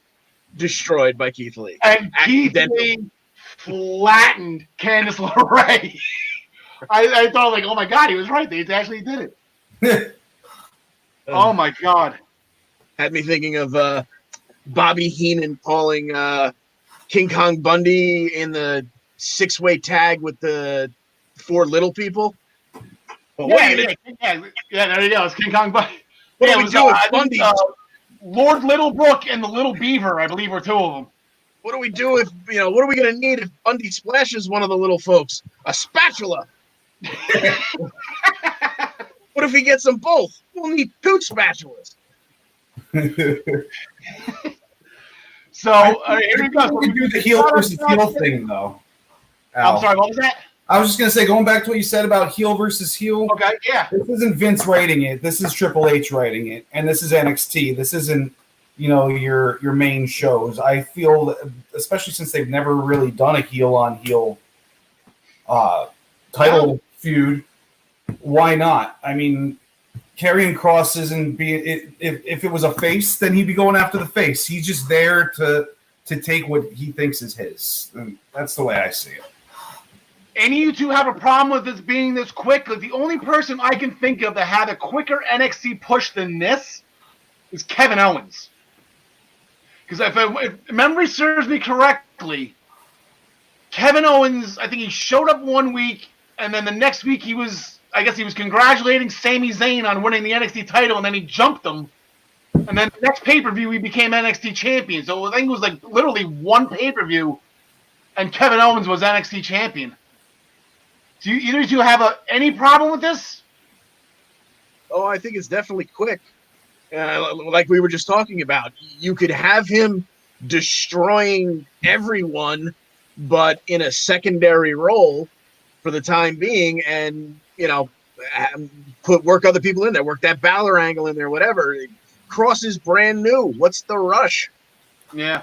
destroyed by Keith Lee. And Keith Lee flattened Candice LeRae. I thought, like, oh my God, he was right. They actually did it. Oh my God! Had me thinking of Bobby Heenan calling King Kong Bundy in the 6-way tag with the 4 little people. Well, yeah, there you go. It's King Kong Bundy. What do we do with Bundy? Lord Littlebrook and the Little Beaver, I believe, were 2 of them. What do we do if what are we going to need if Bundy splashes one of the little folks? A spatula. What if he gets them both? We'll need 2 spatulas. So here we go. We can do the heel versus heel thing, though. Al. I'm sorry, what was that? I was just going to say, going back to what you said about heel versus heel. Okay, yeah. This isn't Vince writing it. This is Triple H writing it. And this is NXT. This isn't, your main shows. I feel, especially since they've never really done a heel-on-heel title feud, why not? I mean, Karrion Kross isn't being. If it was a face, then he'd be going after the face. He's just there to take what he thinks is his. And that's the way I see it. Any of you two have a problem with this being this quick? Because the only person I can think of that had a quicker NXT push than this is Kevin Owens. Because if memory serves me correctly, Kevin Owens, I think he showed up one week, and then the next week he was congratulating Sami Zayn on winning the NXT title, and then he jumped him. And then the next pay-per-view, he became NXT champion. So I think it was like literally one pay-per-view, and Kevin Owens was NXT champion. Do either of you have any problem with this? Oh, I think it's definitely quick. Like we were just talking about. You could have him destroying everyone, but in a secondary role for the time being, and work other people in there, work that Balor angle in there, whatever. Kross is brand new. What's the rush? Yeah.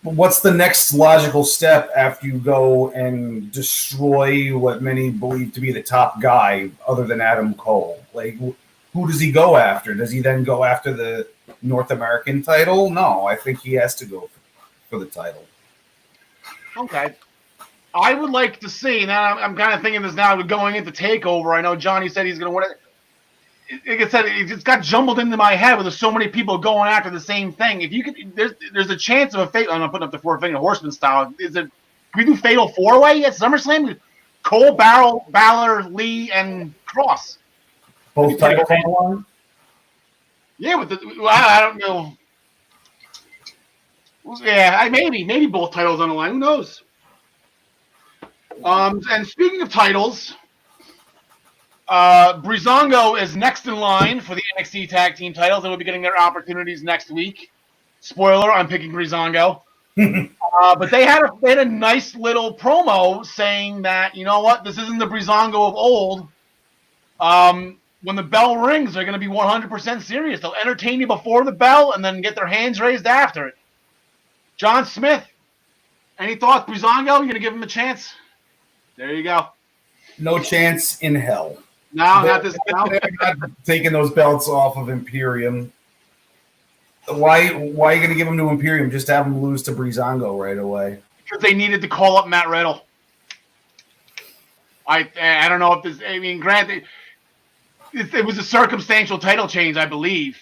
What's the next logical step after you go and destroy what many believe to be the top guy other than Adam Cole? Like, who does he go after? Does he then go after the North American title? No, I think he has to go for the title. Okay. I would like to see, now I'm kind of thinking this now going into TakeOver. I know Johnny said he's going to win it. like I said, it just got jumbled into my head with there's so many people going after the same thing. If you could, there's a chance of a fatal. I'm putting up the four-finger horseman style. Can we do fatal four-way at SummerSlam? Cole, Balor, Lee, and Cross. Both titles on the line? Yeah, I don't know. Yeah, maybe both titles on the line. Who knows? And speaking of titles, Breezango is next in line for the NXT Tag Team titles. They will be getting their opportunities next week. Spoiler: I'm picking Breezango. But they had a nice little promo saying that, you know what, this isn't the Breezango of old. When the bell rings, they're going to be 100% serious. They'll entertain you before the bell and then get their hands raised after it. John Smith, any thoughts, Breezango? You going to give him a chance? There you go. No chance in hell. No, not this. No. They're not taking those belts off of Imperium. Why are you going to give them to Imperium? Just have them lose to Breezango right away. Because they needed to call up Matt Riddle. I don't know if this. I mean, granted, it was a circumstantial title change, I believe.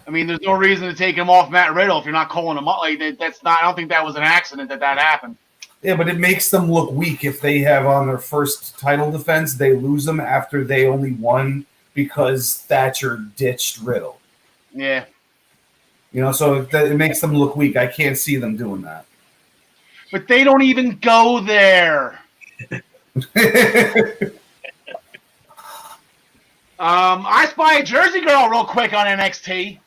I mean, there's no reason to take him off Matt Riddle if you're not calling him up. Like that's not. I don't think that was an accident that happened. Yeah, but it makes them look weak if they have on their first title defense, they lose them after they only won because Thatcher ditched Riddle. Yeah. You know, so it makes them look weak. I can't see them doing that. But they don't even go there. I spy a Jersey girl real quick on NXT.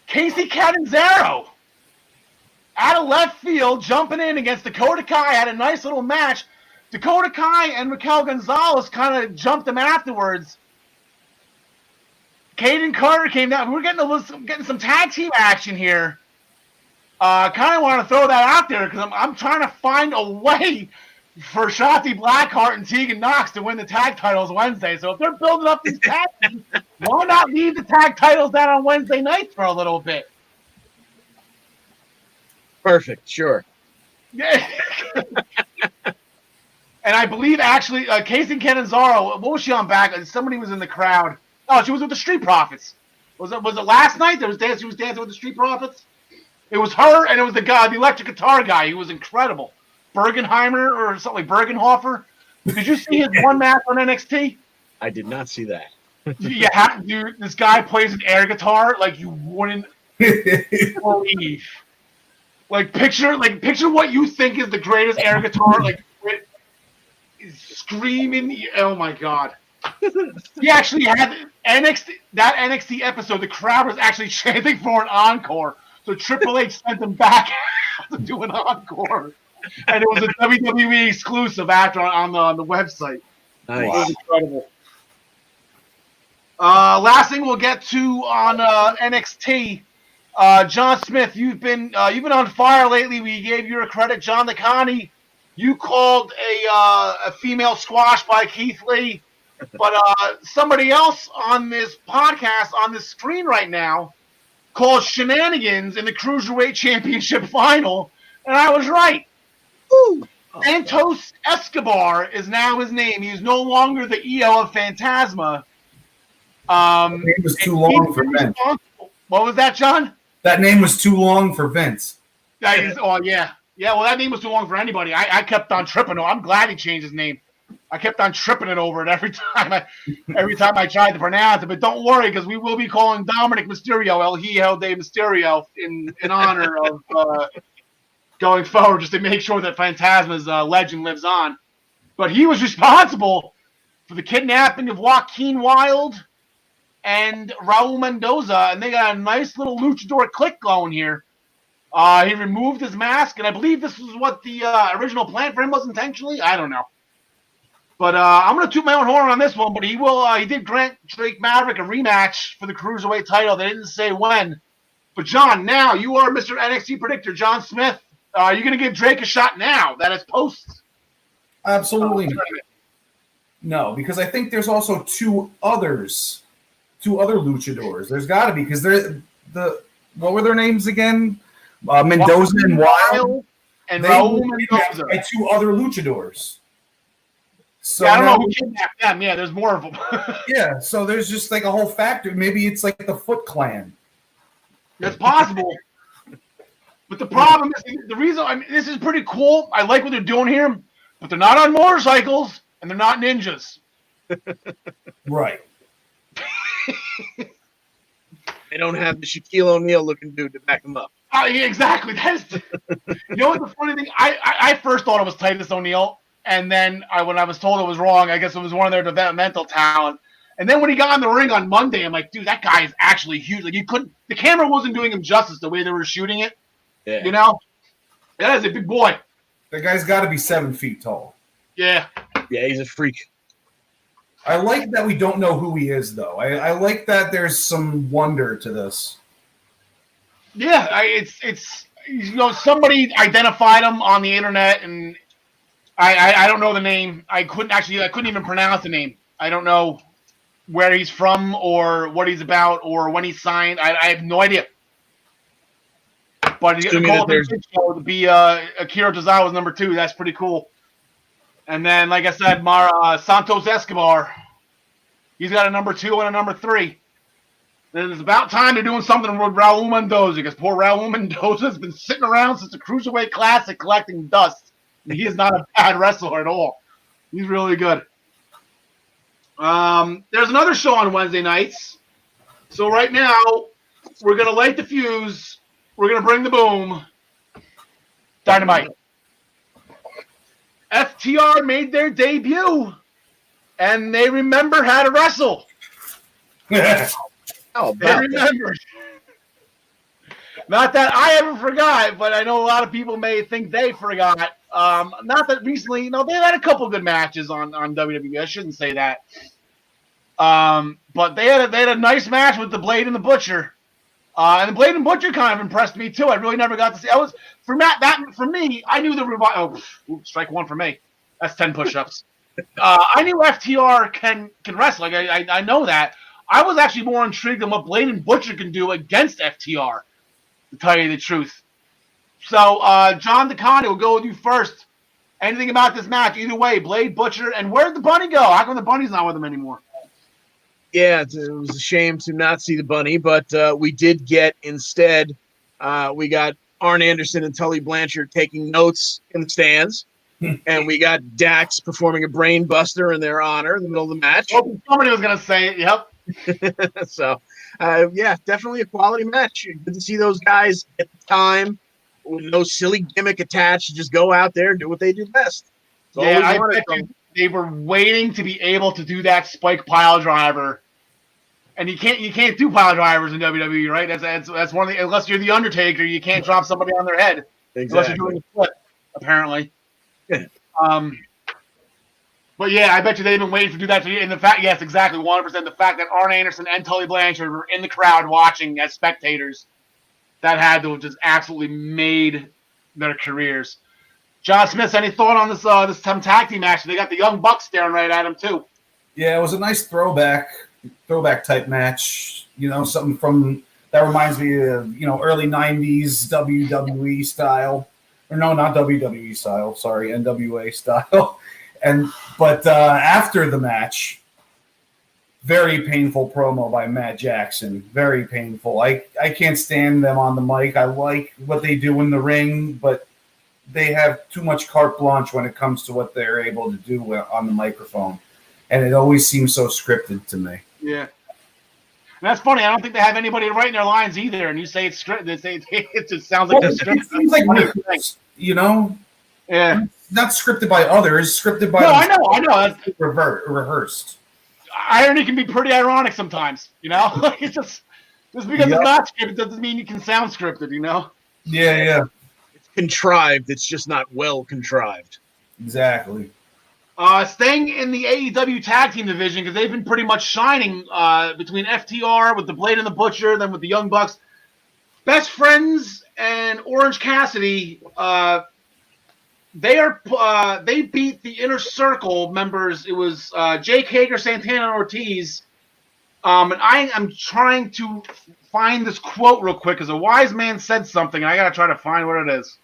Casey Catanzaro. Out of left field, jumping in against Dakota Kai, had a nice little match. Dakota Kai and Raquel Gonzalez kind of jumped him afterwards. Caden Carter came down. We're getting some tag team action here. Kind of want to throw that out there because I'm trying to find a way for Shotzi Blackheart and Tegan Knox to win the tag titles Wednesday. So if they're building up these tag teams, why not leave the tag titles down on Wednesday nights for a little bit? Perfect, sure. Yeah. And I believe actually Casey Catanzaro, what was she on back? Somebody was in the crowd. Oh, she was with the Street Profits. Was it last night? She was dancing with the Street Profits. It was her, and it was the guy, the electric guitar guy. He was incredible. Bergenheimer or something like Bergenhofer. Did you see his one match on NXT? I did not see that. Yeah, dude, this guy plays an air guitar like you wouldn't believe. Like picture what you think is the greatest air guitar. Like screaming. Oh my god. He actually had that NXT episode. The crowd was actually chanting for an encore. So Triple H sent them back to do an encore, and it was a WWE exclusive after on the website. Nice. It was incredible. Last thing we'll get to on NXT. John Smith, you've been on fire lately. We gave you a credit, John Licani. You called a female squash by Keith Lee, but somebody else on this podcast on this screen right now called shenanigans in the Cruiserweight Championship final, and I was right. Ooh. Santos Escobar is now his name. He's no longer the EO of Phantasma. That name was too long for Vince. What was that, John? That name was too long for Vince. Oh, yeah. Yeah, well, that name was too long for anybody. I kept on tripping. I'm glad he changed his name. I kept on tripping it over it every time I tried to pronounce it. But don't worry, because we will be calling Dominic Mysterio El Hijo de Mysterio in honor of going forward, just to make sure that Phantasma's legend lives on. But he was responsible for the kidnapping of Joaquin Wilde and Raul Mendoza, and they got a nice little luchador clique going here. He removed his mask, and I believe this was what the original plan for him was intentionally. I don't know. But I'm going to toot my own horn on this one, but he did grant Drake Maverick a rematch for the Cruiserweight title. They didn't say when. But, John, now you are Mr. NXT predictor, John Smith. You're going to give Drake a shot now that is post. Absolutely not. No, because I think there's also two other luchadors. There's got to be, because what were their names again? Mendoza and Wilde. And Raul Mendoza. By two other luchadors. So I don't now, know who kidnapped them. Yeah, there's more of them. yeah, so there's just like a whole factor. Maybe it's like the Foot Clan. That's possible. But the problem is, the reason, I mean, this is pretty cool. I like what they're doing here, but they're not on motorcycles and they're not ninjas. Right. They don't have the Shaquille O'Neal looking dude to back them up. Yeah, exactly. You know what the funny thing? I first thought it was Titus O'Neil, and then when I was told it was wrong, I guess it was one of their developmental talent. And then when he got in the ring on Monday, I'm like, dude, that guy is actually huge. Like, the camera wasn't doing him justice the way they were shooting it. Yeah. You know, that is a big boy. That guy's got to be 7 feet tall. Yeah. Yeah, he's a freak. I like that we don't know who he is, though. I like that there's some wonder to this. Yeah, it's somebody identified him on the internet, and I don't know the name. I couldn't even pronounce the name. I don't know where he's from or what he's about or when he signed. I have no idea. But to be Akira Desai was number 2. That's pretty cool. And then, like I said, Santos Escobar, he's got a number 2 and a number 3. And it's about time they're doing something with Raul Mendoza, because poor Raul Mendoza has been sitting around since the Cruiserweight Classic collecting dust. And he is not a bad wrestler at all. He's really good. There's another show on Wednesday nights. So right now, we're going to light the fuse. We're going to bring the boom. Dynamite. FTR made their debut, and they remember how to wrestle. Oh, they remembered. Not that I ever forgot, but I know a lot of people may think they forgot. Not that recently, they've had a couple good matches on WWE. I shouldn't say that. But they had a nice match with the Blade and the Butcher. And the Blade and Butcher kind of impressed me too. I really never got to see. For me, I knew the revival. Oh, strike one for me. That's 10 push-ups. I knew FTR can wrestle. Like I know that. I was actually more intrigued in what Blade and Butcher can do against FTR, to tell you the truth. So, John DeConti, will go with you first. Anything about this match? Either way, Blade, Butcher, and where'd the bunny go? How come the bunny's not with them anymore? Yeah, it was a shame to not see the bunny, but we did get instead, we got Arn Anderson and Tully Blanchard taking notes in the stands, and we got Dax performing a brain buster in their honor in the middle of the match. Oh, somebody was going to say it, yep. So, yeah, definitely a quality match. Good to see those guys at the time with no silly gimmick attached. Just go out there and do what they do best. Yeah, I bet you they were waiting to be able to do that spike pile driver, and you can't do pile drivers in WWE, right? That's one of the, unless you're the Undertaker, you can't drop somebody on their head. Exactly. Unless you're doing a flip, apparently. But yeah, I bet you they've been waiting to do that. And the fact, yes, exactly, 100%. The fact that Arn Anderson and Tully Blanchard were in the crowd watching as spectators, that had to have just absolutely made their careers. John Smith, any thought on this tag team match? They got the Young Bucks staring right at him too. Yeah, it was a nice throwback type match. Something from that reminds me of early '90s WWE style, or no, not WWE style. Sorry, NWA style. But after the match, very painful promo by Matt Jackson. Very painful. I can't stand them on the mic. I like what they do in the ring, but they have too much carte blanche when it comes to what they're able to do on the microphone. And it always seems so scripted to me. Yeah. And that's funny. I don't think they have anybody writing their lines either. And you say it's scripted. It just sounds like it's scripted. It seems like Yeah. Not scripted by others, scripted by I know. Rehearsed. Irony can be pretty ironic sometimes, It's just because it's not scripted doesn't mean you can sound scripted, Yeah. It's contrived. It's just not well contrived. Exactly. Staying in the AEW tag team division, because they've been pretty much shining between FTR with the Blade and the Butcher, then with the Young Bucks. Best Friends and Orange Cassidy, they beat the Inner Circle members. It was Jake Hager, Santana, and Ortiz. And I am trying to find this quote real quick because a wise man said something. And I got to try to find what it is.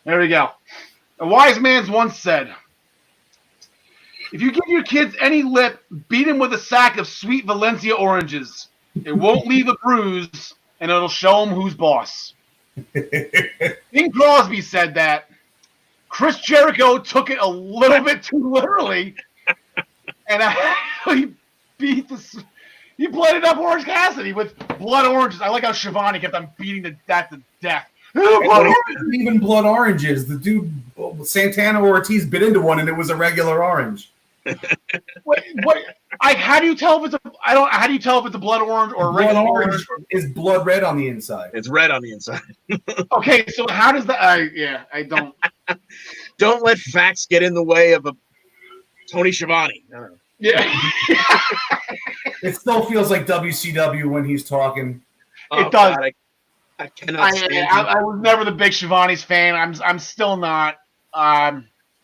There we go. A wise man once said, If you give your kids any lip, beat them with a sack of sweet Valencia oranges. It won't leave a bruise, and it'll show them who's boss. Bing Crosby said that. Chris Jericho took it a little bit too literally, and he beat the. He blooded up Orange Cassidy with blood oranges. I like how Shivani kept on beating that to death. Even blood oranges. The dude Santana Ortiz bit into one, and it was a regular orange. What? How do you tell if it's how do you tell if it's a blood orange or a regular orange? Is blood red on the inside? It's red on the inside. Okay, so how does that? I don't. Don't let facts get in the way of a Tony Schiavone. Yeah. It still feels like WCW when he's talking. It does. God, I cannot stand I was never the big Shivani's fan. I'm still not.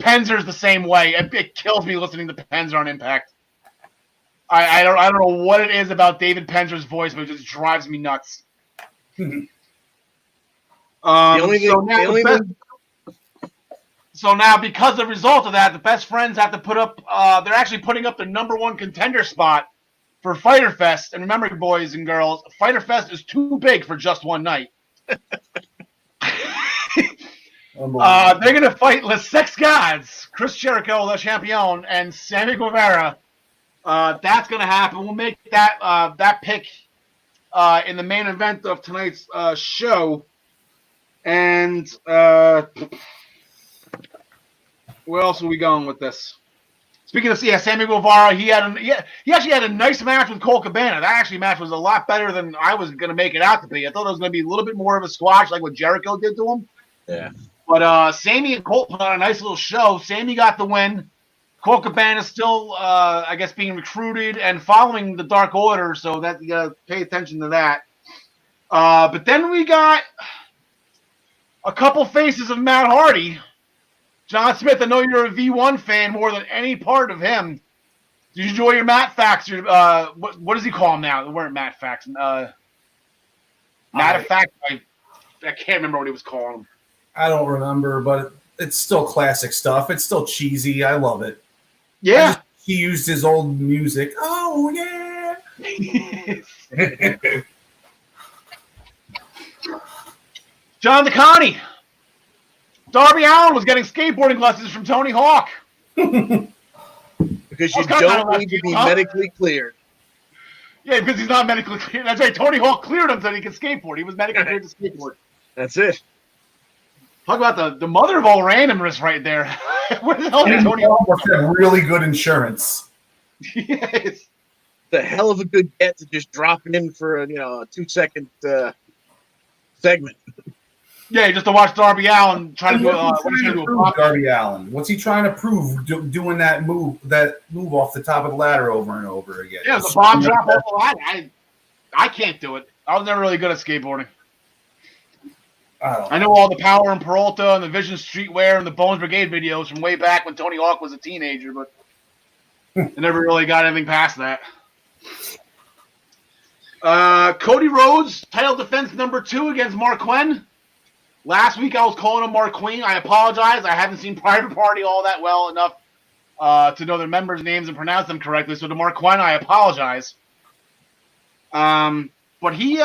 Penzer's the same way. It kills me listening to Penzer on Impact. I don't know what it is about David Penzer's voice, but it just drives me nuts. So now, because of the result of that, the best friends have to put up. They're actually putting up their #1 contender spot for Fyter Fest. And remember, boys and girls, Fyter Fest is too big for just one night. They're going to fight Les Sex Gods, Chris Jericho, Le Champion, and Sammy Guevara. That's going to happen. We'll make that pick in the main event of tonight's show. And where else are we going with this? Speaking of Sammy Guevara, he actually had a nice match with Cole Cabana. That actually match was a lot better than I was going to make it out to be. I thought it was going to be a little bit more of a squash like what Jericho did to him. Yeah. But Sammy and Cole put on a nice little show. Sammy got the win. Cole Cabana still, I guess, being recruited and following the Dark Order, so that you got to pay attention to that. But then we got a couple faces of Matt Hardy. John Smith, I know you're a V1 fan more than any part of him. Did you enjoy your Matt Facts? What does he call him now? They weren't Matt Facts. Matt Fact. I can't remember what he was calling him. I don't remember, but it's still classic stuff. It's still cheesy. I love it. Yeah. He used his old music. Oh, yeah. John DeConnie. Darby Allin was getting skateboarding lessons from Tony Hawk. Because you don't need to be medically cleared. Yeah, because he's not medically cleared. That's right. Tony Hawk cleared him so he could skateboard. He was medically cleared to skateboard. That's it. Talk about the mother of all randomness right there. Where the hell did Tony Hawk have really good insurance? Yes. The hell of a good get to just drop in for a 2-second segment. Yeah, just to watch Darby Allin try to do a Darby Allin. What's he trying to prove doing that move off the top of the ladder over and over again? Yeah, the bomb drop off the ladder. I can't do it. I was never really good at skateboarding. I know all the Power and Peralta and the Vision Streetwear and the Bones Brigade videos from way back when Tony Hawk was a teenager, but I never really got anything past that. Cody Rhodes, title defense #2 against Mark Quinn. Last week I was calling him Mark Queen. I apologize. I haven't seen Private Party all that well enough to know their members' names and pronounce them correctly. So to Mark Quinn, I apologize. But he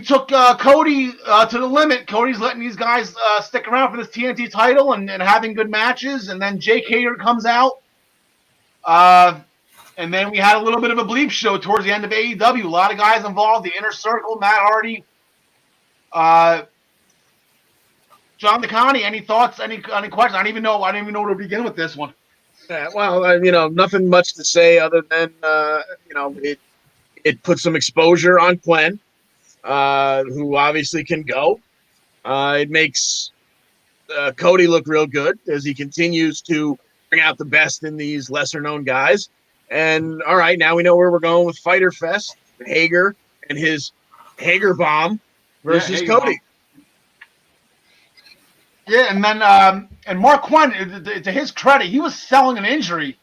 took Cody to the limit. Cody's letting these guys stick around for this TNT title and having good matches. And then Jake Hager comes out. And then we had a little bit of a bleep show towards the end of AEW. A lot of guys involved. The Inner Circle, Matt Hardy. John DeConnie, any thoughts? Any questions? I don't even know where to begin with this one. Yeah, well, nothing much to say other than it put some exposure on Quinn, who obviously can go. It makes Cody look real good as he continues to bring out the best in these lesser-known guys. And all right, now we know where we're going with Fyter Fest. Hager and his Hager bomb versus Cody. Yeah, and then and Mark Quinn, to his credit, he was selling an injury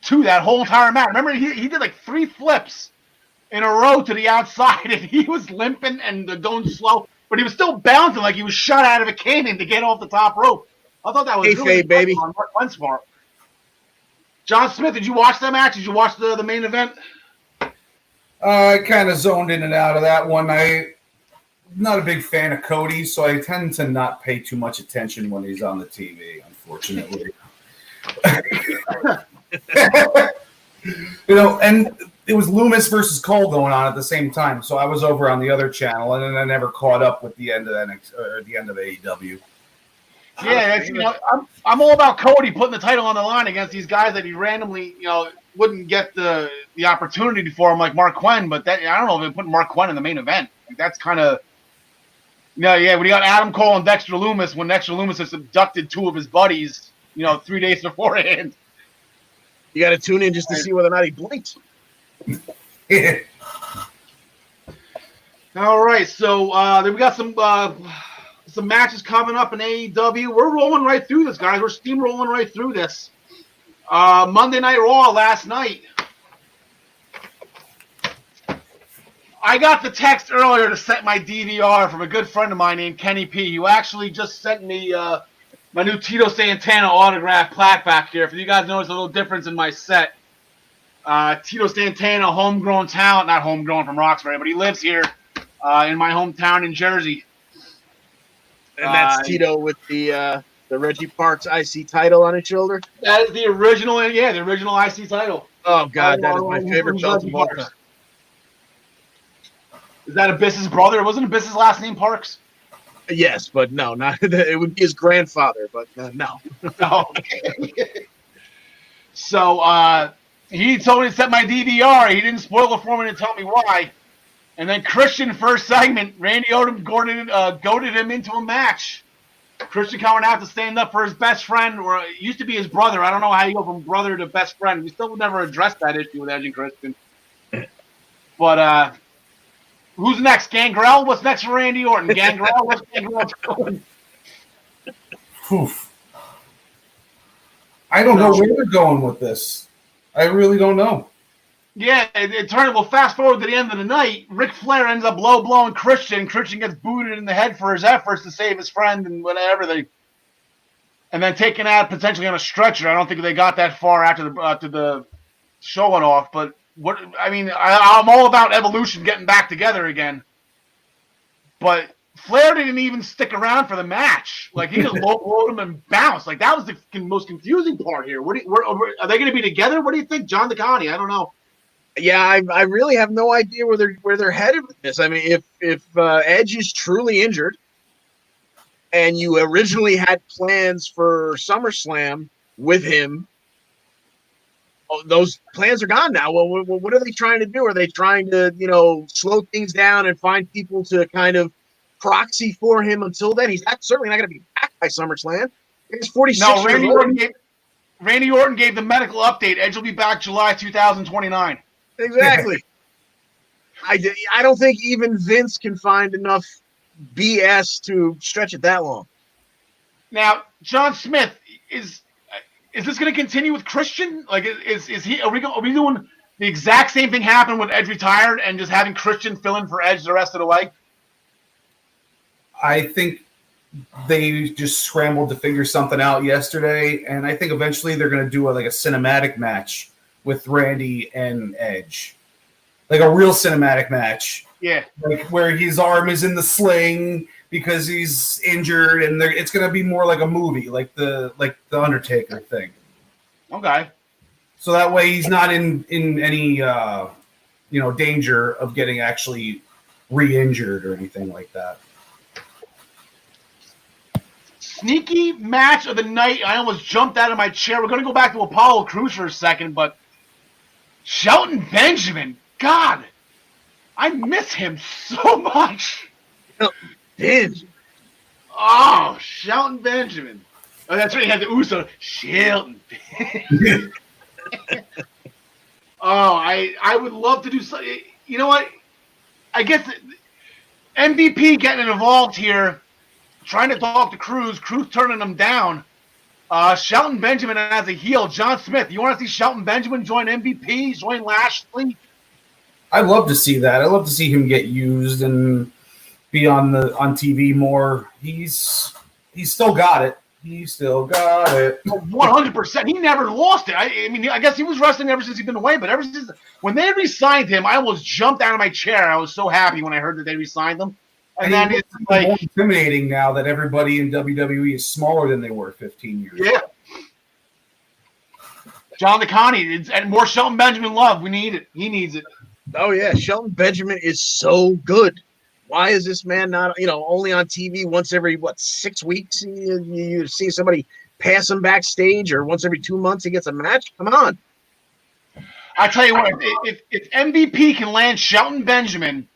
to that whole entire match. Remember, he did like 3 flips in a row to the outside, and he was limping and going slow, but he was still bouncing like he was shot out of a cannon to get off the top rope. I thought that was Kayfabe, really baby. on Mark Wentz part. John Smith, did you watch that match? Did you watch the main event? I kind of zoned in and out of that one. I'm not a big fan of Cody, so I tend to not pay too much attention when he's on the TV, unfortunately. And it was Loomis versus Cole going on at the same time, so I was over on the other channel, and then I never caught up with the end of the end of AEW. Yeah, I'm all about Cody putting the title on the line against these guys that he randomly, wouldn't get the opportunity for him, like Mark Quinn. But that I don't know if they put Mark Quinn in the main event. Like, that's kind of, when you got Adam Cole and Dexter Loomis, when Dexter Loomis has abducted two of his buddies, 3 days beforehand. You got to tune in just to see whether or not he blinked. All right, so then we got some matches coming up in AEW. We're rolling right through this, guys. We're steamrolling right through this. Monday Night Raw last night. I got the text earlier to set my DVR from a good friend of mine named Kenny P, who actually just sent me my new Tito Santana autograph plaque back here. If you guys notice a little difference in my set. Tito Santana, homegrown talent, not homegrown from Roxbury, but he lives here in my hometown in Jersey. And that's Tito with the Reggie Parks IC title on his shoulder? That is the original, the original IC title. Oh, God, that is my favorite belt of all time. Is that Abyss's brother? Wasn't Abyss's last name Parks? Yes, but no, not it would be his grandfather, but no. Okay. So he told me to set my DVR. He didn't spoil it for me to tell me why. And then Christian, first segment, Randy Orton goaded him into a match. Christian coming out to stand up for his best friend, or it used to be his brother. I don't know how you go from brother to best friend. We still never addressed that issue with Edge and Christian. But who's next? Gangrel? What's next for Randy Orton? Gangrel? What's Gangrel going? I don't know where they're going with this. I really don't know. Yeah, it turned. Well, fast forward to the end of the night. Ric Flair ends up low blowing Christian. Christian gets booted in the head for his efforts to save his friend and whatever. And then taken out potentially on a stretcher. I don't think they got that far after the show went off. But I'm all about Evolution getting back together again. But Flair didn't even stick around for the match. Like, he just low blowed him and bounced. Like, that was the most confusing part here. Are they going to be together? What do you think, John DeConnie? I don't know. Yeah, I really have no idea where they're headed with this. I mean, if Edge is truly injured, and you originally had plans for SummerSlam with him, those plans are gone now. Well, what are they trying to do? Are they trying to slow things down and find people to kind of proxy for him until then? He's certainly not going to be back by SummerSlam. He's 46. No, Randy Orton gave the medical update. Edge will be back July 2029. Exactly. I don't think even Vince can find enough BS to stretch it that long. Now, John Smith, is this going to continue with Christian? Like, is he? Are we doing the exact same thing happened when Edge retired and just having Christian fill in for Edge the rest of the way? I think they just scrambled to figure something out yesterday, and I think eventually they're going to do a cinematic match with Randy and Edge, like a real cinematic match. Yeah, like where his arm is in the sling because he's injured, and it's going to be more like a movie, like the Undertaker thing. Okay. So that way he's not in any danger of getting actually re-injured or anything like that. Sneaky match of the night. I almost jumped out of my chair. We're going to go back to Apollo Crews for a second, but Shelton Benjamin, God, I miss him so much. Benjamin. Oh, Shelton Benjamin. Oh, that's right. He had the Uso. Shelton Benjamin. Oh, I would love to do something. You know what? I guess MVP getting involved here, trying to talk to Crews turning him down. Shelton Benjamin as a heel. John Smith, you want to see Shelton Benjamin join MVP, join Lashley? I'd love to see that. I'd love to see him get used and be on TV more. He's still got it. He still got it. 100%. He never lost it. I mean, I guess he was wrestling ever since he's been away, but ever since when they re-signed him, I almost jumped out of my chair. I was so happy when I heard that they re-signed him. And then it's like more intimidating now that everybody in WWE is smaller than they were 15 years ago. Yeah. John Nicani, and more Shelton Benjamin love. We need it. He needs it. Oh, yeah. Shelton Benjamin is so good. Why is this man not, only on TV once every, 6 weeks? You see somebody pass him backstage, or once every 2 months he gets a match? Come on. I tell you what, if MVP can land Shelton Benjamin,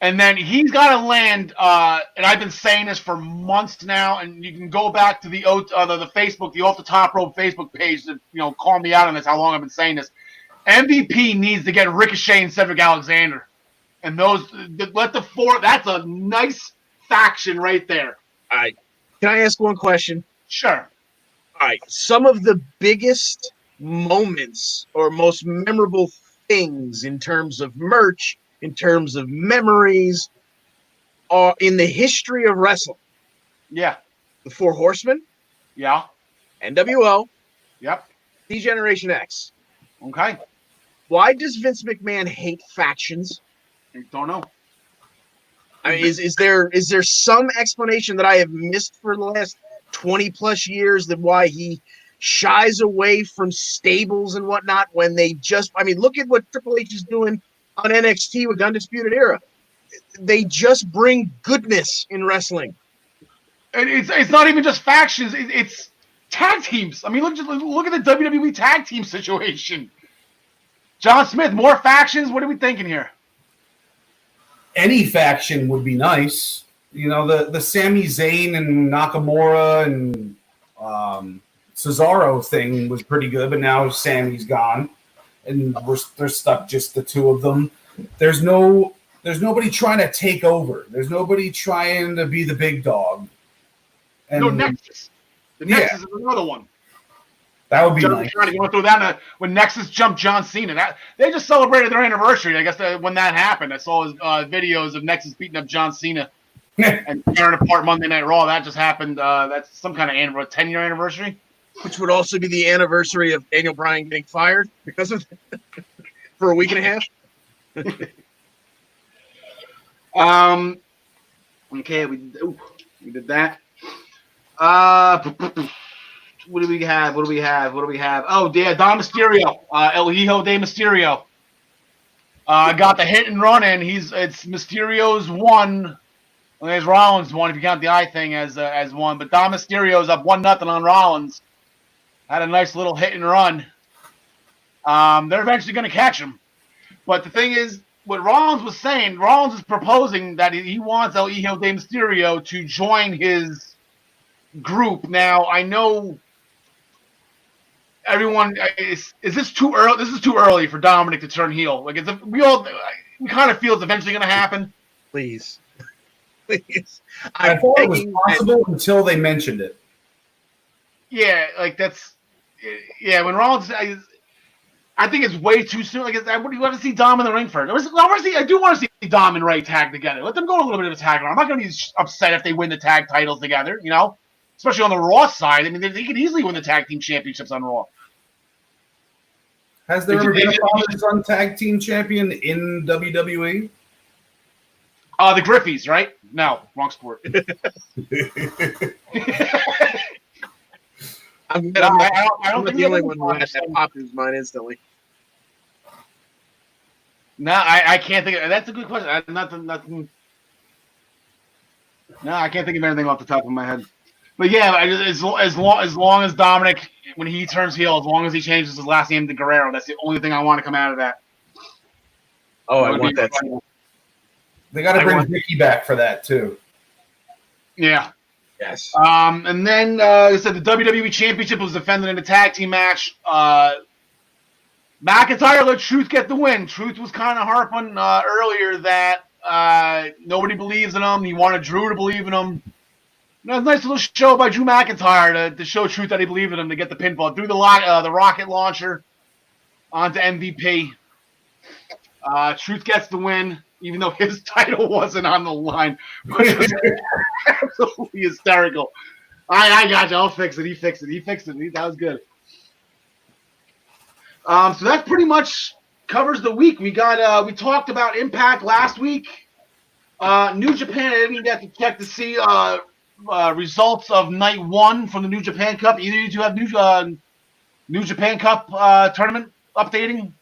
and then he's got to land, and I've been saying this for months now, and you can go back to the Facebook, the Off the Top Rope Facebook page to, call me out on this, how long I've been saying this. MVP needs to get Ricochet and Cedric Alexander. And that's a nice faction right there. All right. Can I ask one question? Sure. All right. Some of the biggest moments or most memorable things in terms of merch, in terms of memories, are in the history of wrestling. Yeah. The Four Horsemen. Yeah. NWO. Yep. D-Generation X. Okay. Why does Vince McMahon hate factions? I don't know. I mean, is there some explanation that I have missed for the last 20 plus years that why he shies away from stables and whatnot when they look at what Triple H is doing on NXT with Undisputed Era. They just bring goodness in wrestling. And it's not even just factions. It's tag teams. I mean, look at the WWE tag team situation. John Smith, more factions? What are we thinking here? Any faction would be nice. The Sami Zayn and Nakamura and Cesaro thing was pretty good, but now Sami's gone, and they're stuck just the two of them. There's nobody trying to take over. There's nobody trying to be the big dog. And no Nexus. The Nexus is another one. That would be nice. Trying to go through that when Nexus jumped John Cena. They just celebrated their anniversary. I guess when that happened, I saw his videos of Nexus beating up John Cena and tearing apart Monday Night Raw. That just happened. That's some kind of 10-year anniversary. Which would also be the anniversary of Daniel Bryan getting fired because of for a week and a half. Okay, we did that. What do we have? Oh, yeah, Dom Mysterio, El Hijo de Mysterio. Got the hit and run in. It's Mysterio's one. Well, there's Rollins one if you count the eye thing as one. But Dom Mysterio's up 1-0 on Rollins. Had a nice little hit and run. They're eventually going to catch him. But the thing is, what Rollins was saying, Rollins is proposing that he wants El Hijo de Mysterio to join his group. Now, I know everyone is this too early? This is too early for Dominic to turn heel. Like we kind of feel it's eventually going to happen. Please. I thought it was possible until they mentioned it. Yeah, when Rollins, I think it's way too soon. What do you want to see Dom in the ring for? I do want to see Dom and Ray tag together. Let them go a little bit of a tag run. I'm not going to be upset if they win the tag titles together. Especially on the Raw side. I mean, they could easily win the tag team championships on Raw. Has there ever been a father-son tag team champion in WWE? The Griffies, right? No, wrong sport. I'm not the only one who has that pop in his mind instantly. No, I can't think of. That's a good question. Nothing. No, I can't think of anything off the top of my head. But yeah, as long as Dominic, when he turns heel, as long as he changes his last name to Guerrero, that's the only thing I want to come out of that. Oh, I want that. They got to bring Vicky back for that too. Yeah. Yes. And then like I said, the WWE Championship was defended in a tag team match. McIntyre let Truth get the win. Truth was kind of harping earlier that nobody believes in him. He wanted Drew to believe in him. It was a nice little show by Drew McIntyre to show Truth that he believed in him to get the pinfall. Threw the rocket launcher onto MVP. Truth gets the win, even though his title wasn't on the line, which was absolutely hysterical. I got you. I'll fix it. He fixed it. That was good. So that pretty much covers the week. We talked about Impact last week. New Japan, I didn't get to check to see results of night 1 from the New Japan Cup. Either of you two have New Japan Cup tournament updating?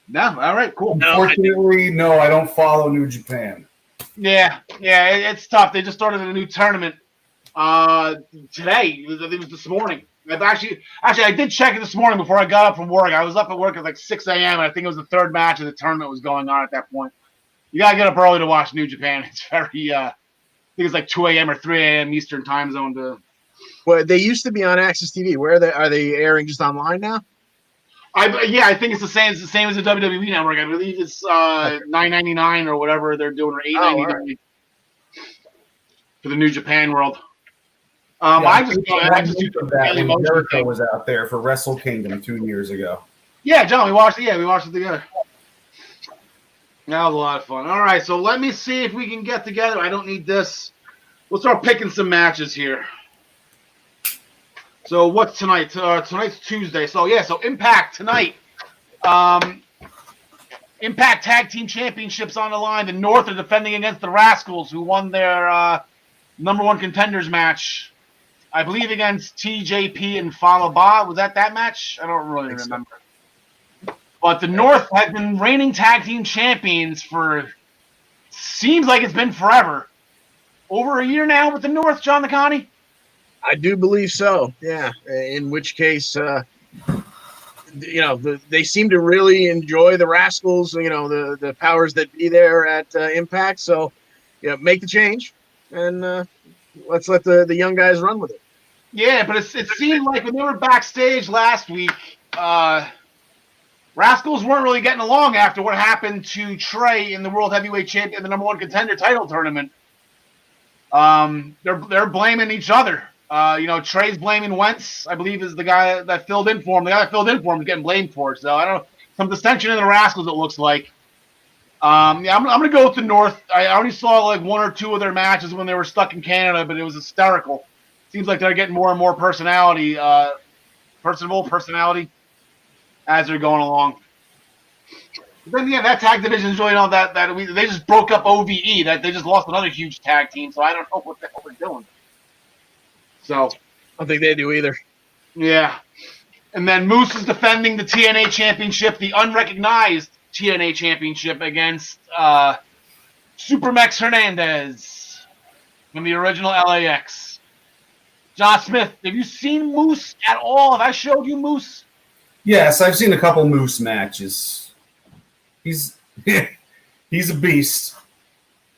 No? All right, cool. Unfortunately, no, I don't follow New Japan. Yeah, it's tough. They just started a new tournament today. I think it was this morning. Actually, I did check it this morning before I got up from work. I was up at work at like 6 a.m. and I think it was the third match of the tournament was going on at that point. You gotta get up early to watch New Japan. It's very, I think it's like 2 a.m. or 3 a.m. Eastern time zone. Well, they used to be on Access TV. Where are they airing just online now? I think it's the same. It's the same as the WWE Network. I believe it's $9.99 or whatever they're doing, or $8.99 for the New Japan World. I just that when Jericho was out there for Wrestle Kingdom 2 years ago. Yeah, John, we watched it. Yeah, we watched it together. That was a lot of fun. All right, so let me see if we can get together. I don't need this. We'll start picking some matches here. So what's tonight? Tonight's Tuesday. So Impact tonight. Impact Tag Team Championships on the line. The North are defending against the Rascals, who won their number 1 contenders match, I believe, against TJP and Fallah Bahh. Was that match? I don't really remember. But the North has been reigning tag team champions for, seems like it's been forever. Over a year now with the North, John Nakani? I do believe so, yeah. In which case, they seem to really enjoy the Rascals, the powers that be there at Impact. So, make the change and let's let the young guys run with it. Yeah, but it seemed like when they were backstage last week, Rascals weren't really getting along after what happened to Trey in the World Heavyweight Champion, the number 1 contender title tournament. They're blaming each other. Trey's blaming Wentz, I believe, is the guy that filled in for him. The guy that filled in for him is getting blamed for it. So I don't know, some dissension in the Rascals, it looks like. I'm going to go with the North. I only saw like 1 or 2 of their matches when they were stuck in Canada, but it was hysterical. Seems like they're getting more and more personality as they're going along. But then, that tag division is really they just broke up OVE. That they just lost another huge tag team, so I don't know what the hell they're doing. So I don't think they do either. Yeah. And then Moose is defending the TNA Championship, the unrecognized TNA Championship, against Supermex Hernandez from the original LAX. John Smith, have you seen Moose at all? Have I showed you Moose? Yes, I've seen a couple Moose matches. He's a beast.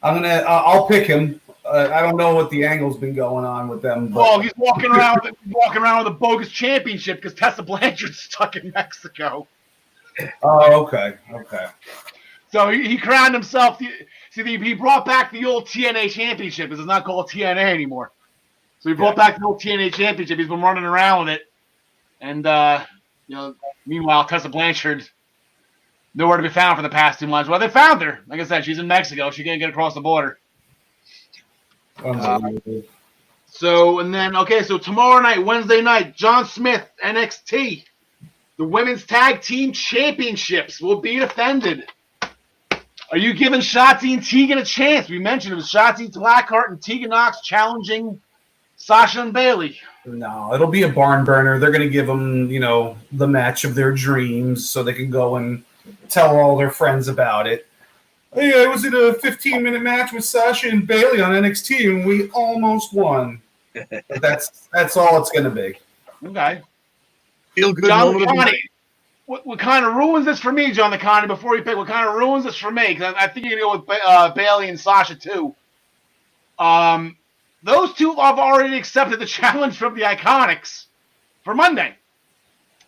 I'll pick him. I don't know what the angle's been going on with them. But... he's walking around with a bogus championship because Tessa Blanchard's stuck in Mexico. Oh, okay. So he crowned himself. He brought back the old TNA Championship because it's not called TNA anymore. So he brought back the old TNA Championship. He's been running around with it, and meanwhile Tessa Blanchard nowhere to be found for the past 2 months. Well, they found her. Like I said, she's in Mexico. She can't get across the border. So tomorrow night, Wednesday night, John Smith, NXT, the Women's Tag Team Championships will be defended. Are you giving Shotzi and Tegan a chance? We mentioned it was Shotzi Blackheart and Tegan Knox challenging Sasha and Bayley. No, it'll be a barn burner. They're going to give them, the match of their dreams so they can go and tell all their friends about it. Hey, I was in a 15-minute match with Sasha and Bayley on NXT, and we almost won. That's all it's going to be. Okay. Feel good. John Nakani, what kind of ruins this for me, John Nakani, before you pick, what kind of ruins this for me? Because I think you're going to go with Bayley and Sasha, too. Those two have already accepted the challenge from the Iconics for Monday.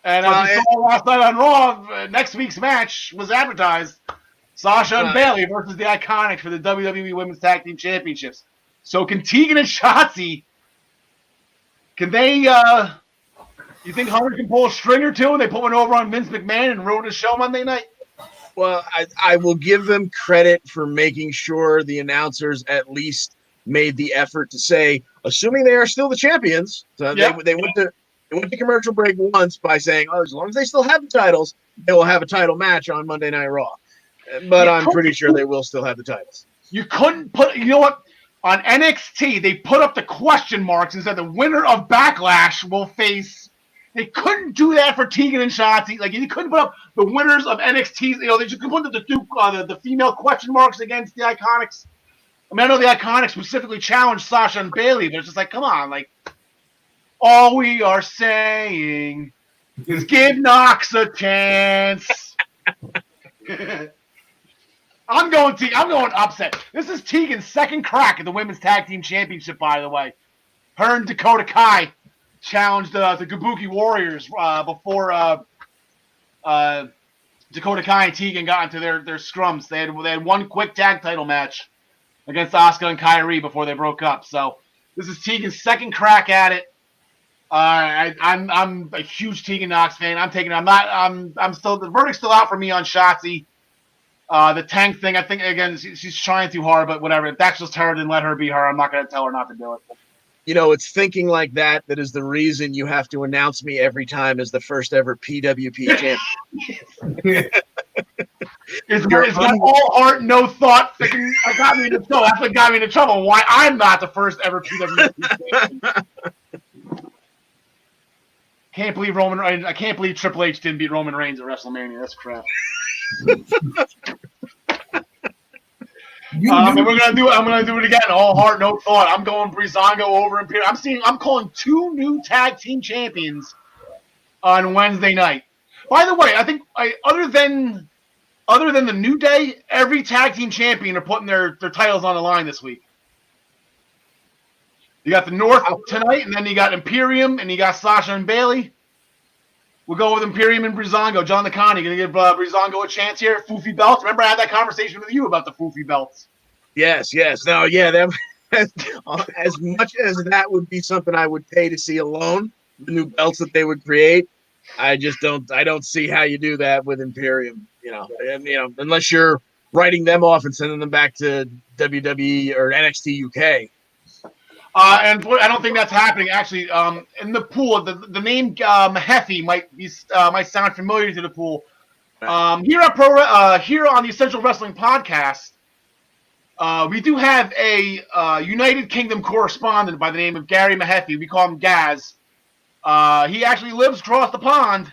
And as you saw last night on Raw, next week's match was advertised. Sasha and Bayley versus the Iconics for the WWE Women's Tag Team Championships. So can Tegan and Shotzi, can they, you think Hunter can pull a string or two and they put one over on Vince McMahon and ruin his show Monday night? Well, I will give them credit for making sure the announcers at least made the effort to say, assuming they are still the champions, so they went to commercial break once by saying, oh, as long as they still have the titles, they will have a title match on Monday Night Raw. But I'm pretty sure they will still have the titles. You couldn't put, you know what? On NXT, they put up the question marks and said the winner of Backlash will face. They couldn't do that for Tegan and Shotzi. Like, you couldn't put up the winners of NXT. You know, they just could put the female question marks against the Iconics. I mean, I know the Iconics specifically challenged Sasha and Bayley, but it's just like, come on, like, all we are saying is give Knox a chance. I'm going upset. This is Tegan's second crack at the Women's Tag Team Championship, by the way. Her and Dakota Kai challenged the Kabuki Warriors before Dakota Kai and Tegan got into their scrums. They had one quick tag title match against Asuka and Kairi before they broke up. So this is Tegan's second crack at it. I'm a huge Tegan Knox fan. I'm still, the verdict's still out for me on Shotzi. The tank thing, I think, again, she's trying too hard, but whatever. If that's just her, then let her be her. I'm not going to tell her not to do it. You know, it's thinking like that is the reason you have to announce me every time as the first ever PWP champion. It's my all heart, no thought that got me into trouble. That's what got me into trouble. Why I'm not the first ever PWP champion. I can't believe Triple H didn't beat Roman Reigns at WrestleMania. That's crap. And we're gonna do it. I'm gonna do it again. All heart, no thought. I'm going Breezango over Imperium. I'm calling 2 new tag team champions on Wednesday night. By the way, I think other than the New Day, every tag team champion are putting their titles on the line this week. You got the North tonight, and then you got Imperium, and you got Sasha and Bayley. We'll go with Imperium and Breezango. John Nicani, going to give Breezango a chance here. Foofy belts. Remember, I had that conversation with you about the Foofy belts. Yes. No, yeah. As much as that would be something I would pay to see alone, the new belts that they would create, I don't see how you do that with Imperium. Unless you're writing them off and sending them back to WWE or NXT UK. And I don't think that's happening. Actually, in the pool, the name Mahaffey might sound familiar to the pool. Here on the Essential Wrestling Podcast, we do have a United Kingdom correspondent by the name of Gary Mahaffey. We call him Gaz. He actually lives across the pond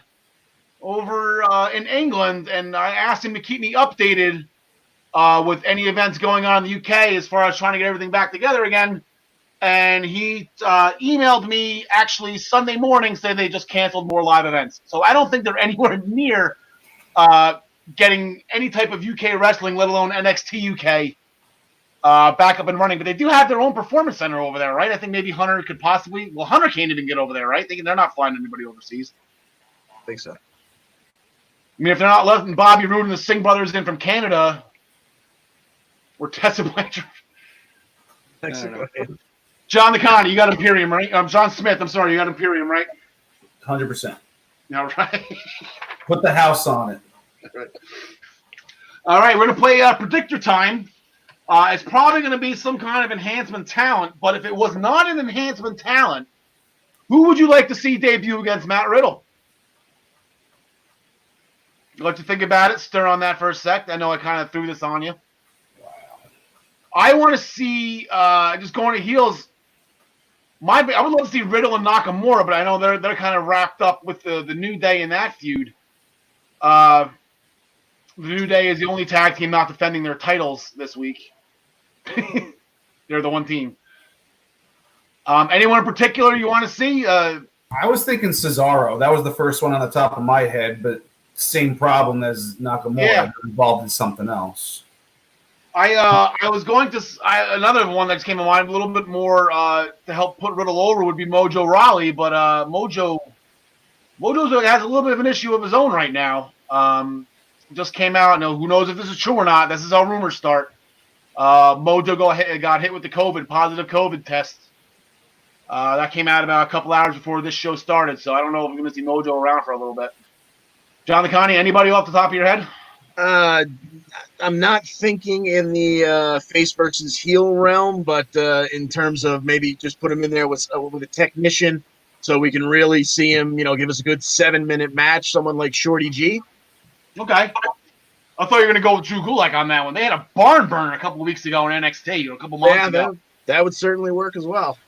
over in England, and I asked him to keep me updated with any events going on in the UK as far as trying to get everything back together again. And he emailed me actually Sunday morning saying they just canceled more live events. So I don't think they're anywhere near getting any type of UK wrestling, let alone NXT UK, back up and running. But they do have their own performance center over there, right? I think maybe Hunter could possibly. Well, Hunter can't even get over there, right? They're not flying anybody overseas. I think so. I mean, if they're not letting Bobby Roode and the Singh brothers in from Canada, or Tessa Blanchard. John Nicani, you got Imperium, right? John Smith, I'm sorry, you got Imperium, right? 100%. All right. Put the house on it. All right, we're going to play Predictor Time. It's probably going to be some kind of enhancement talent, but if it was not an enhancement talent, who would you like to see debut against Matt Riddle? You like to think about it, stir on that for a sec. I know I kind of threw this on you. I want to see, just going to heels, I would love to see Riddle and Nakamura, but I know they're kind of wrapped up with the New Day in that feud. The New Day is the only tag team not defending their titles this week. They're the one team. Anyone in particular you want to see? I was thinking Cesaro. That was the first one on the top of my head, but same problem as Nakamura, involved in something else. I was going to another one that just came to mind a little bit more to help put Riddle over would be Mojo Rawley, but Mojo has a little bit of an issue of his own right now. Just came out. No, who knows if this is true or not? This is how rumors start. Mojo got hit with the positive COVID test. That came out about a couple hours before this show started, so I don't know if we're going to see Mojo around for a little bit. John Nicani, anybody off the top of your head? I'm not thinking in the face versus heel realm, but in terms of maybe just put him in there with a technician, so we can really see him. Give us a good 7-minute match. Someone like Shorty G. Okay. I thought you were going to go with Drew Gulak on that one. They had a barn burner a couple of weeks ago in NXT, a couple months ago. That would certainly work as well.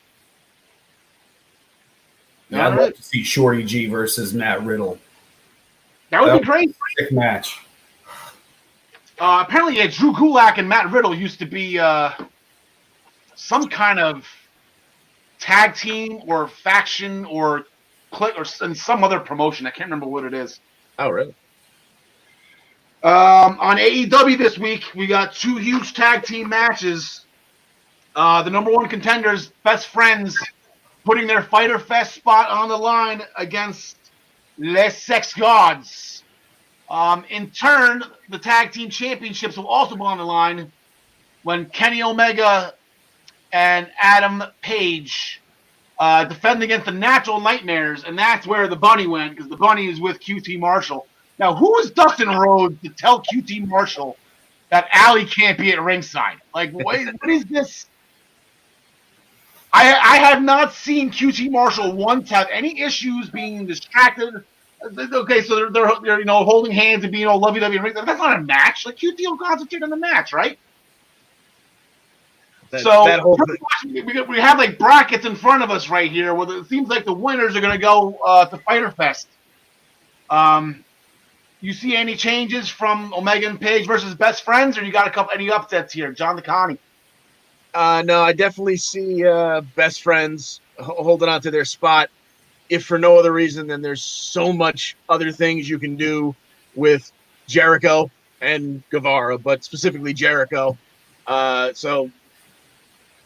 Yeah, I'd love to see Shorty G versus Matt Riddle. That would be great. Sick match. Apparently, Drew Gulak and Matt Riddle used to be some kind of tag team or faction or clique or in some other promotion. I can't remember what it is. Oh, really? On AEW this week, we got 2 huge tag team matches. The number 1 contenders, Best Friends, putting their Fyter Fest spot on the line against Les Sex Gods. In turn, the tag team championships will also be on the line when Kenny Omega and Adam Page defend against the Natural Nightmares, and that's where the Bunny went, because the Bunny is with QT Marshall. Now, who is Dustin Rhodes to tell QT Marshall that Allie can't be at ringside? Like, what is this? I have not seen QT Marshall once have any issues being distracted. Okay, so they're holding hands and being all lovey-dovey. That's not a match. Like, QT will concentrate on the match, right? That whole thing. We have like brackets in front of us right here where it seems like the winners are going to go to Fyter Fest. You see any changes from Omega and Page versus Best Friends, or you got any upsets here, John DeConnie? No, I definitely see Best Friends holding on to their spot, if for no other reason than there's so much other things you can do with Jericho and Guevara, but specifically Jericho. So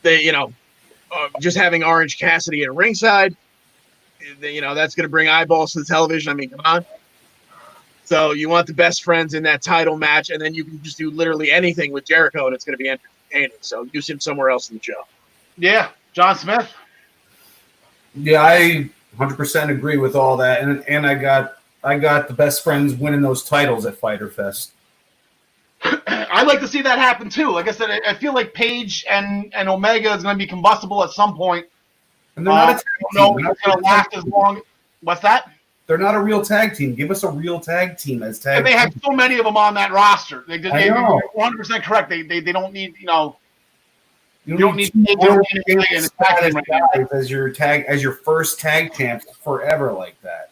they, just having Orange Cassidy at ringside, that's going to bring eyeballs to the television. I mean, come on. So you want the Best Friends in that title match, and then you can just do literally anything with Jericho, and it's going to be entertaining. So use him somewhere else in the show. Yeah, John Smith. Yeah, I 100% agree with all that, and I got the Best Friends winning those titles at Fyter Fest. I'd like to see that happen too. Like I said, I feel like Page and Omega is going to be combustible at some point. And they're not a tag team. No, it's going to last as long. What's that? They're not a real tag team. Give us a real tag team as tag. And they have so many of them on that roster. They're 100% correct. They don't need you don't need guys as your first tag champs forever like that.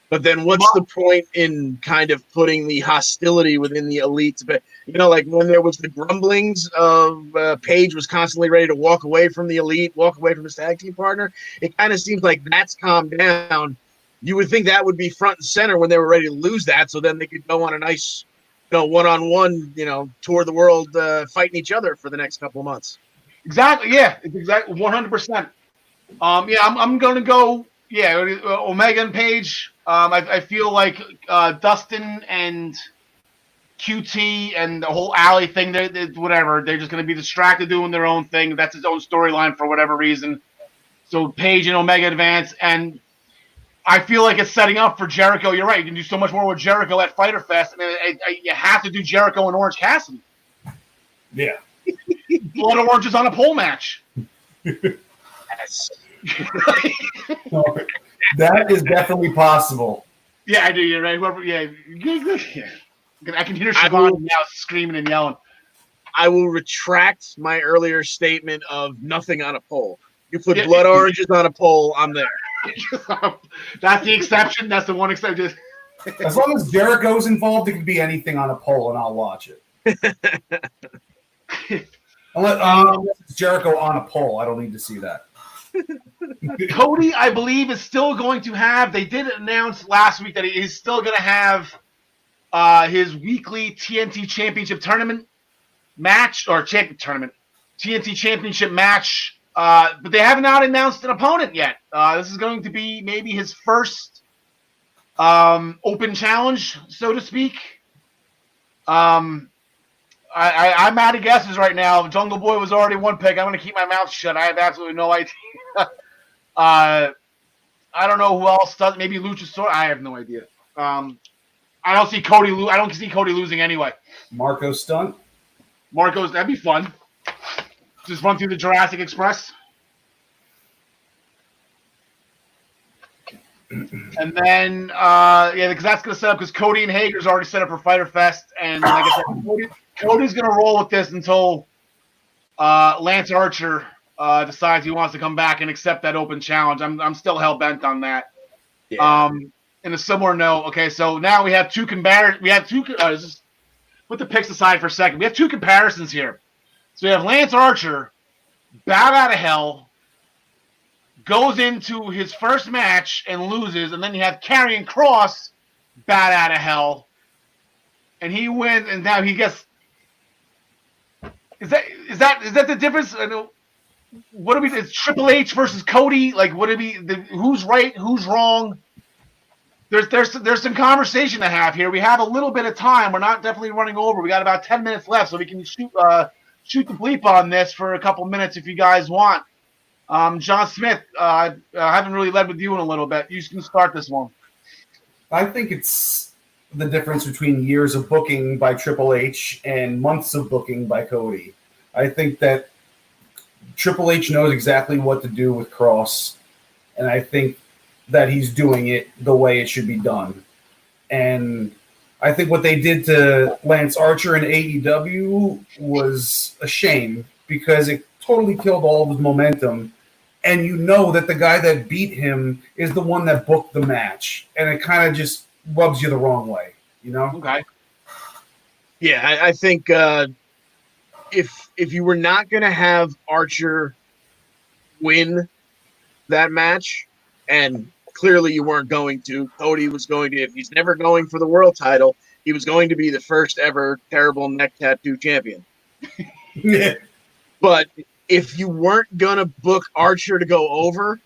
But then what's the point in kind of putting the hostility within the elites? But like when there was the grumblings of Page was constantly ready to walk away from the elite, walk away from his tag team partner, it kind of seems like that's calmed down. You would think that would be front and center when they were ready to lose that, so then they could go on a nice, one-on-one, tour of the world, fighting each other for the next couple of months. Exactly. Yeah. Exactly. 100%. I'm going to go. Yeah, Omega and Page. I feel like Dustin and QT and the whole Alley thing. Whatever. They're just going to be distracted doing their own thing. That's his own storyline for whatever reason. So Page and Omega advance, and I feel like it's setting up for Jericho. You're right. You can do so much more with Jericho at Fyter Fest. I mean, you have to do Jericho and Orange Cassidy. Yeah. Blood Oranges on a pole match. Yes. That is definitely possible. Yeah, I do. You're right. I can hear Siobhan now screaming and yelling. I will retract my earlier statement of nothing on a pole. You put Blood Oranges on a pole, I'm there. That's the exception. That's the one exception. As long as Jericho's involved, it can be anything on a pole, and I'll watch it. Unless it's Jericho on a pole, I don't need to see that. Cody, I believe, is still going to have. They did announce last week that he is still going to have his weekly TNT Championship tournament match or TNT Championship match. But they have not announced an opponent yet. This is going to be maybe his first open challenge, so to speak. I'm out of guesses right now. Jungle Boy was already one pick. I'm going to keep my mouth shut. I have absolutely no idea. I don't know who else does. Maybe Luchasaurus. I have no idea. I I don't see Cody losing anyway. Marco stunt. Marcos, that'd be fun. Just run through the Jurassic Express. And then, because that's going to set up, because Cody and Hager's already set up for Fyter Fest. And like I said, Cody's going to roll with this until Lance Archer decides he wants to come back and accept that open challenge. I'm still hell-bent on that. Yeah. In a similar note, okay, so now we have two comparisons. We have two just put the picks aside for a second. We have two comparisons here. So we have Lance Archer, bat out of hell, goes into his first match and loses, and then you have Karrion Kross, bat out of hell, and he wins, and now he gets. Is that the difference? I know, what do we? It's Triple H versus Cody. Like, what do we? Who's right? Who's wrong? There's some conversation to have here. We have a little bit of time. We're not definitely running over. We got about 10 minutes left, so we can shoot the bleep on this for a couple minutes if you guys want. John Smith, I haven't really led with you in a little bit. You can start this one. I think it's the difference between years of booking by Triple H and months of booking by Cody. I think that Triple H knows exactly what to do with Kross, and I think that he's doing it the way it should be done. And I think what they did to Lance Archer in AEW was a shame because it totally killed all of his momentum. And you know that the guy that beat him is the one that booked the match. And it kind of just rubs you the wrong way, you know? Okay. Yeah, I think if you were not going to have Archer win that match, and clearly you weren't going to, Cody was going to, if he's never going for the world title, he was going to be the first ever terrible neck tattoo champion. But if you weren't going to book Archer to go over,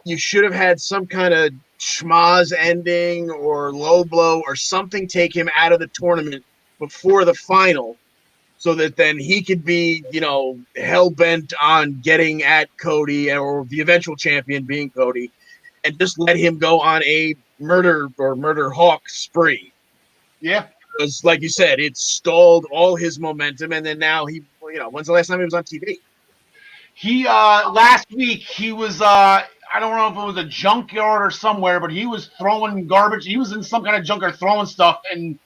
you should have had some kind of schmaz ending or low blow or something take him out of the tournament before the final so that then he could be, hell-bent on getting at Cody or the eventual champion being Cody and just let him go on a murder hawk spree. Yeah. Because, like you said, it stalled all his momentum, and then now when's the last time he was on TV? He last week he was I don't know if it was a junkyard or somewhere, but he was throwing garbage. He was in some kind of junkyard throwing stuff, and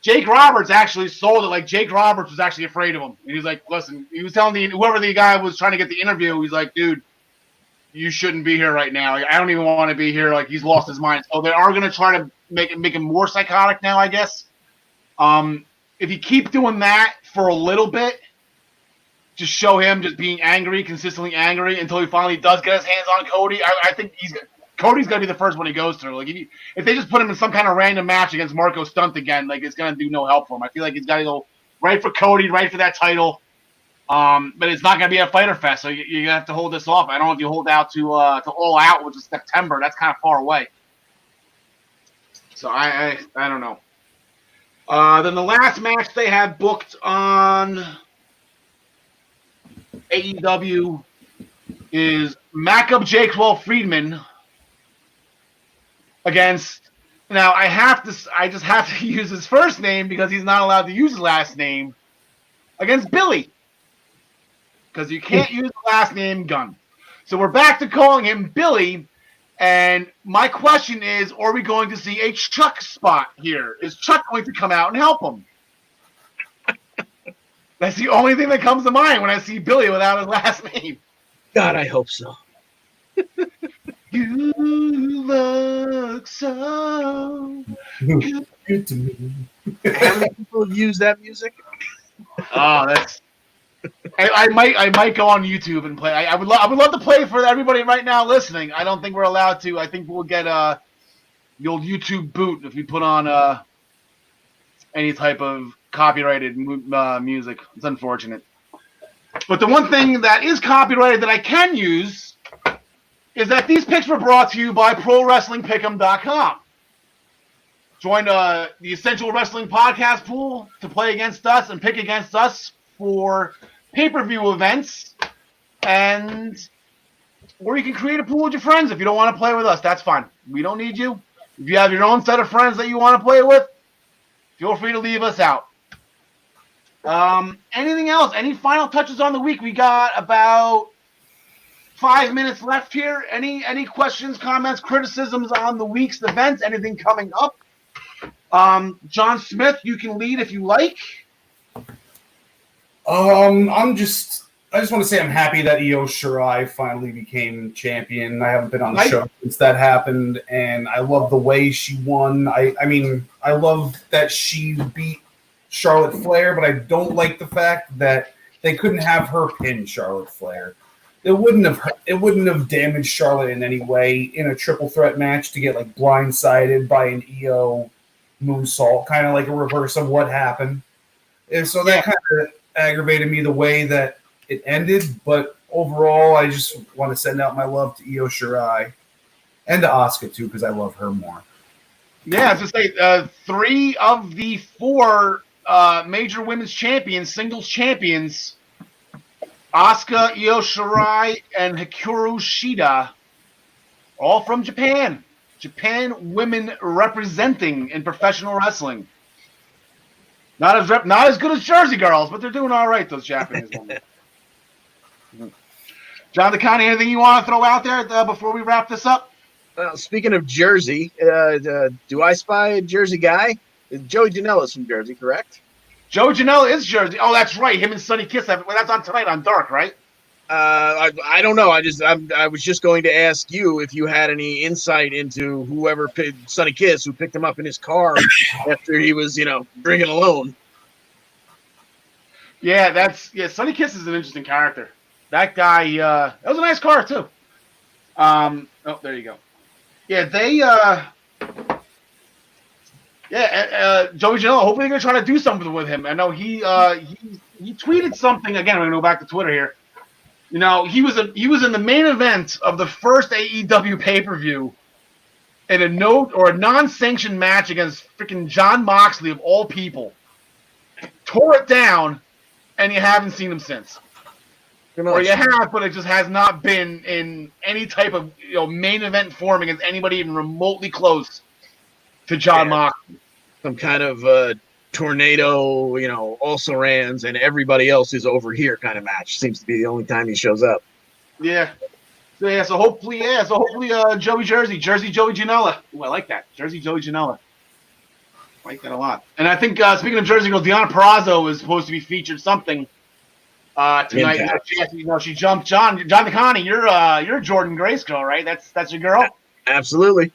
Jake Roberts actually sold it. Like, Jake Roberts was actually afraid of him. And he's like, listen, he was telling whoever the guy was trying to get the interview, he's like, dude, you shouldn't be here right now. Like, I don't even want to be here. Like, he's lost his mind. So they are going to try to make him more psychotic now, I guess. If you keep doing that for a little bit, just show him just being angry, consistently angry, until he finally does get his hands on Cody. I think Cody's going to be the first one he goes through. Like, if they just put him in some kind of random match against Marco Stunt again, like, it's going to do no help for him. I feel like he's got to go right for Cody, right for that title. But it's not going to be a Fyter Fest, so you're going to have to hold this off. I don't know if you hold out to All Out, which is September. That's kind of far away. So I don't know. Then the last match they had booked on AEW is Mackup Jake Friedman against. Now I just have to use his first name because he's not allowed to use his last name against Billy. Because you can't use the last name Gunn. So we're back to calling him Billy. And my question is, are we going to see a Chuck spot here? Is Chuck going to come out and help him? That's the only thing that comes to mind when I see Billy without his last name. God, I hope so. You look so Good to me. How many people have used that music? Oh, that's. I might go on YouTube and play. I would love to play for everybody right now listening. I don't think we're allowed to. I think we'll get the old YouTube boot if we put on any type of copyrighted music. It's unfortunate. But the one thing that is copyrighted that I can use is that these picks were brought to you by ProWrestlingPick'em.com. Join the Essential Wrestling Podcast pool to play against us and pick against us for pay-per-view events, or you can create a pool with your friends. If you don't want to play with us, that's fine. We don't need you. If you have your own set of friends that you want to play with, Feel free to leave us out. Anything else? Any final touches on the week? We got about 5 minutes left here. Any questions, comments, criticisms on the week's events? Anything coming up? John Smith, you can lead if you like. I just want to say I'm happy that Io Shirai finally became champion. I haven't been on the show since that happened, and I love the way she won. I love that she beat Charlotte Flair, but I don't like the fact that they couldn't have her pin Charlotte Flair. It wouldn't have damaged Charlotte in any way in a triple threat match to get like blindsided by an Io moonsault, kind of like a reverse of what happened. And so that kind of aggravated me the way that it ended, but overall, I just want to send out my love to Io Shirai and to Asuka too, because I love her more. Yeah, I was going to say, 3 of the 4 major women's champions, singles champions, Asuka, Io Shirai, and Hikaru Shida, all from Japan. Japan women representing in professional wrestling. Not as good as Jersey girls, but they're doing all right, those Japanese women. John DeConnie, anything you want to throw out there before we wrap this up? Speaking of Jersey, do I spy a Jersey guy? Joey Janela's from Jersey, correct? Joey Janela is Jersey. Oh, that's right. Him and Sonny Kiss. Well, that's on tonight on Dark, right? I don't know. I was just going to ask you if you had any insight into whoever picked Sonny Kiss, who picked him up in his car after he was, drinking alone. Yeah, Sonny Kiss is an interesting character. That guy, that was a nice car too. Oh, there you go. Yeah, Joey Janela, hopefully they're going to try to do something with him. I know he tweeted something, again, we're going to go back to Twitter here. He was in the main event of the first AEW pay-per-view in a non-sanctioned match against freaking Jon Moxley of all people. Tore it down, and you haven't seen him since. Or you have, but it just has not been in any type of main event form against anybody even remotely close to Jon Moxley. Some kind of tornado, also rans, and everybody else is over here kind of match. Seems to be the only time he shows up. Yeah. So hopefully, Joey Joey Janela. Ooh, I like that. Jersey Joey Janela. I like that a lot. And I think, speaking of Jersey girls, Deonna Purrazzo is supposed to be featured something tonight. She jumped John DeConnie. You're a Jordan Grace girl, right? That's your girl? Absolutely.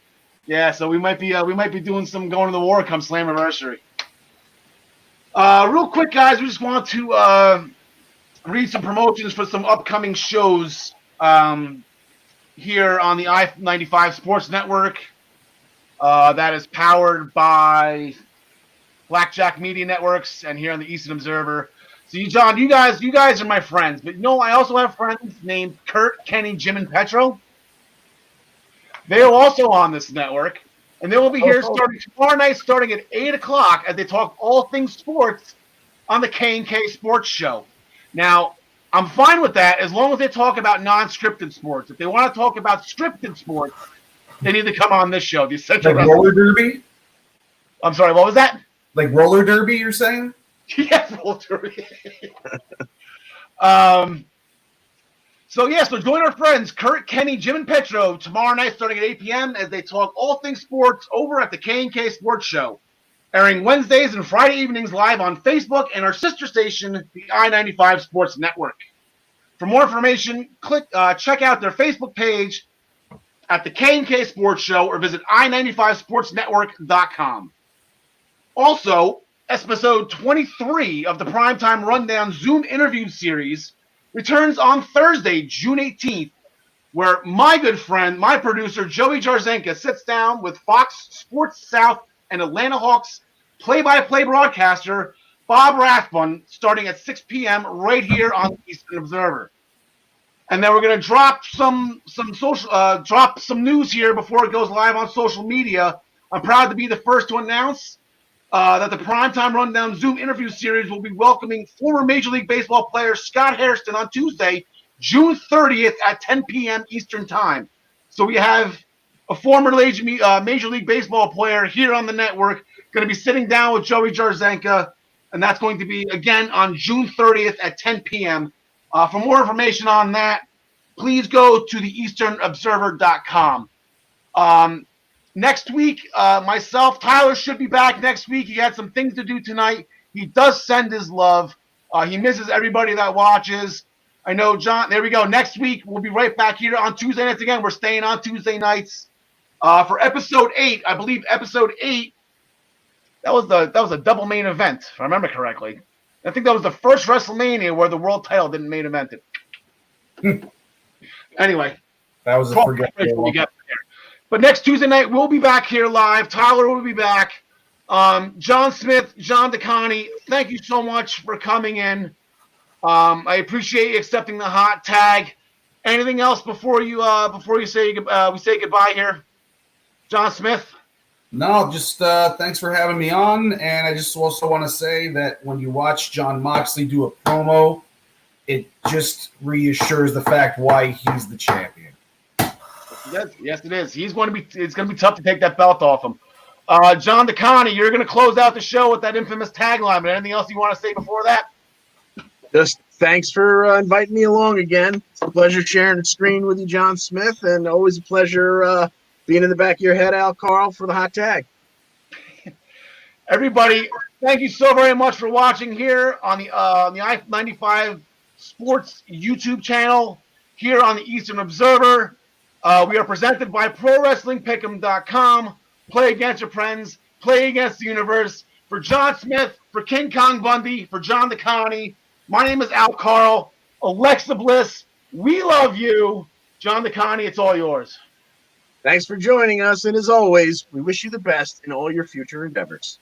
Yeah, so we might be doing some going to the war come Slammiversary. Real quick, guys, we just want to read some promotions for some upcoming shows here on the I-95 Sports Network. That is powered by Blackjack Media Networks and here on the Eastern Observer. So, John, you guys are my friends, but I also have friends named Kurt, Kenny, Jim, and Petro. They are also on this network, and they will be here starting tomorrow night, starting at 8 o'clock, as they talk all things sports on the K&K Sports Show. Now, I'm fine with that as long as they talk about non-scripted sports. If they want to talk about scripted sports, they need to come on this show. The Essential like roller derby? I'm sorry, what was that? Like roller derby, you're saying? Yes, roller derby. So join our friends Kurt, Kenny, Jim, and Petro tomorrow night starting at 8 p.m. as they talk all things sports over at the K&K Sports Show, airing Wednesdays and Friday evenings live on Facebook and our sister station, the I-95 Sports Network. For more information, check out their Facebook page at the K&K Sports Show or visit i95sportsnetwork.com. Also, episode 23 of the Primetime Rundown Zoom interview series returns on Thursday, June 18th, where my good friend, my producer, Joey Jarzenka, sits down with Fox Sports South and Atlanta Hawks play-by-play broadcaster Bob Rathbun, starting at 6 p.m. right here on the Eastern Observer. And then we're going to drop some news here before it goes live on social media. I'm proud to be the first to announce that the Primetime Rundown Zoom interview series will be welcoming former Major League Baseball player Scott Hairston on Tuesday, June 30th at 10 p.m. Eastern Time. So we have a former Major League Baseball player here on the network, going to be sitting down with Joey Jarzenka, and that's going to be, again, on June 30th at 10 p.m. For more information on that, please go to theeasternobserver.com. Next week, myself, Tyler should be back next week. He had some things to do tonight. He does send his love. He misses everybody that watches. I know, John. There we go. Next week, we'll be right back here on Tuesday nights again. We're staying on Tuesday nights for episode 8. I believe episode 8. That was a double main event, if I remember correctly. I think that was the first WrestleMania where the world title didn't main event it. Anyway, that was a forgettable one. But next Tuesday night, we'll be back here live. Tyler will be back. John Smith, John DeConnie, thank you so much for coming in. I appreciate you accepting the hot tag. Anything else before you say we say goodbye here, John Smith? No, just thanks for having me on. And I just also want to say that when you watch Jon Moxley do a promo, it just reassures the fact why he's the champion. Yes, it is. It's going to be tough to take that belt off him. John DeConnie, you're going to close out the show with that infamous tagline. But anything else you want to say before that? Just thanks for inviting me along again. It's a pleasure sharing the screen with you, John Smith, and always a pleasure being in the back of your head, Karl, for the hot tag. Everybody, thank you so very much for watching here on the I-95 Sports YouTube channel here on the Eastern Observer. We are presented by ProWrestlingPick'em.com. Play against your friends. Play against the universe. For John Smith, for King Kong Bundy, for John DeConnie, my name is Karl. Alexa Bliss, we love you. John DeConnie, it's all yours. Thanks for joining us, and as always, we wish you the best in all your future endeavors.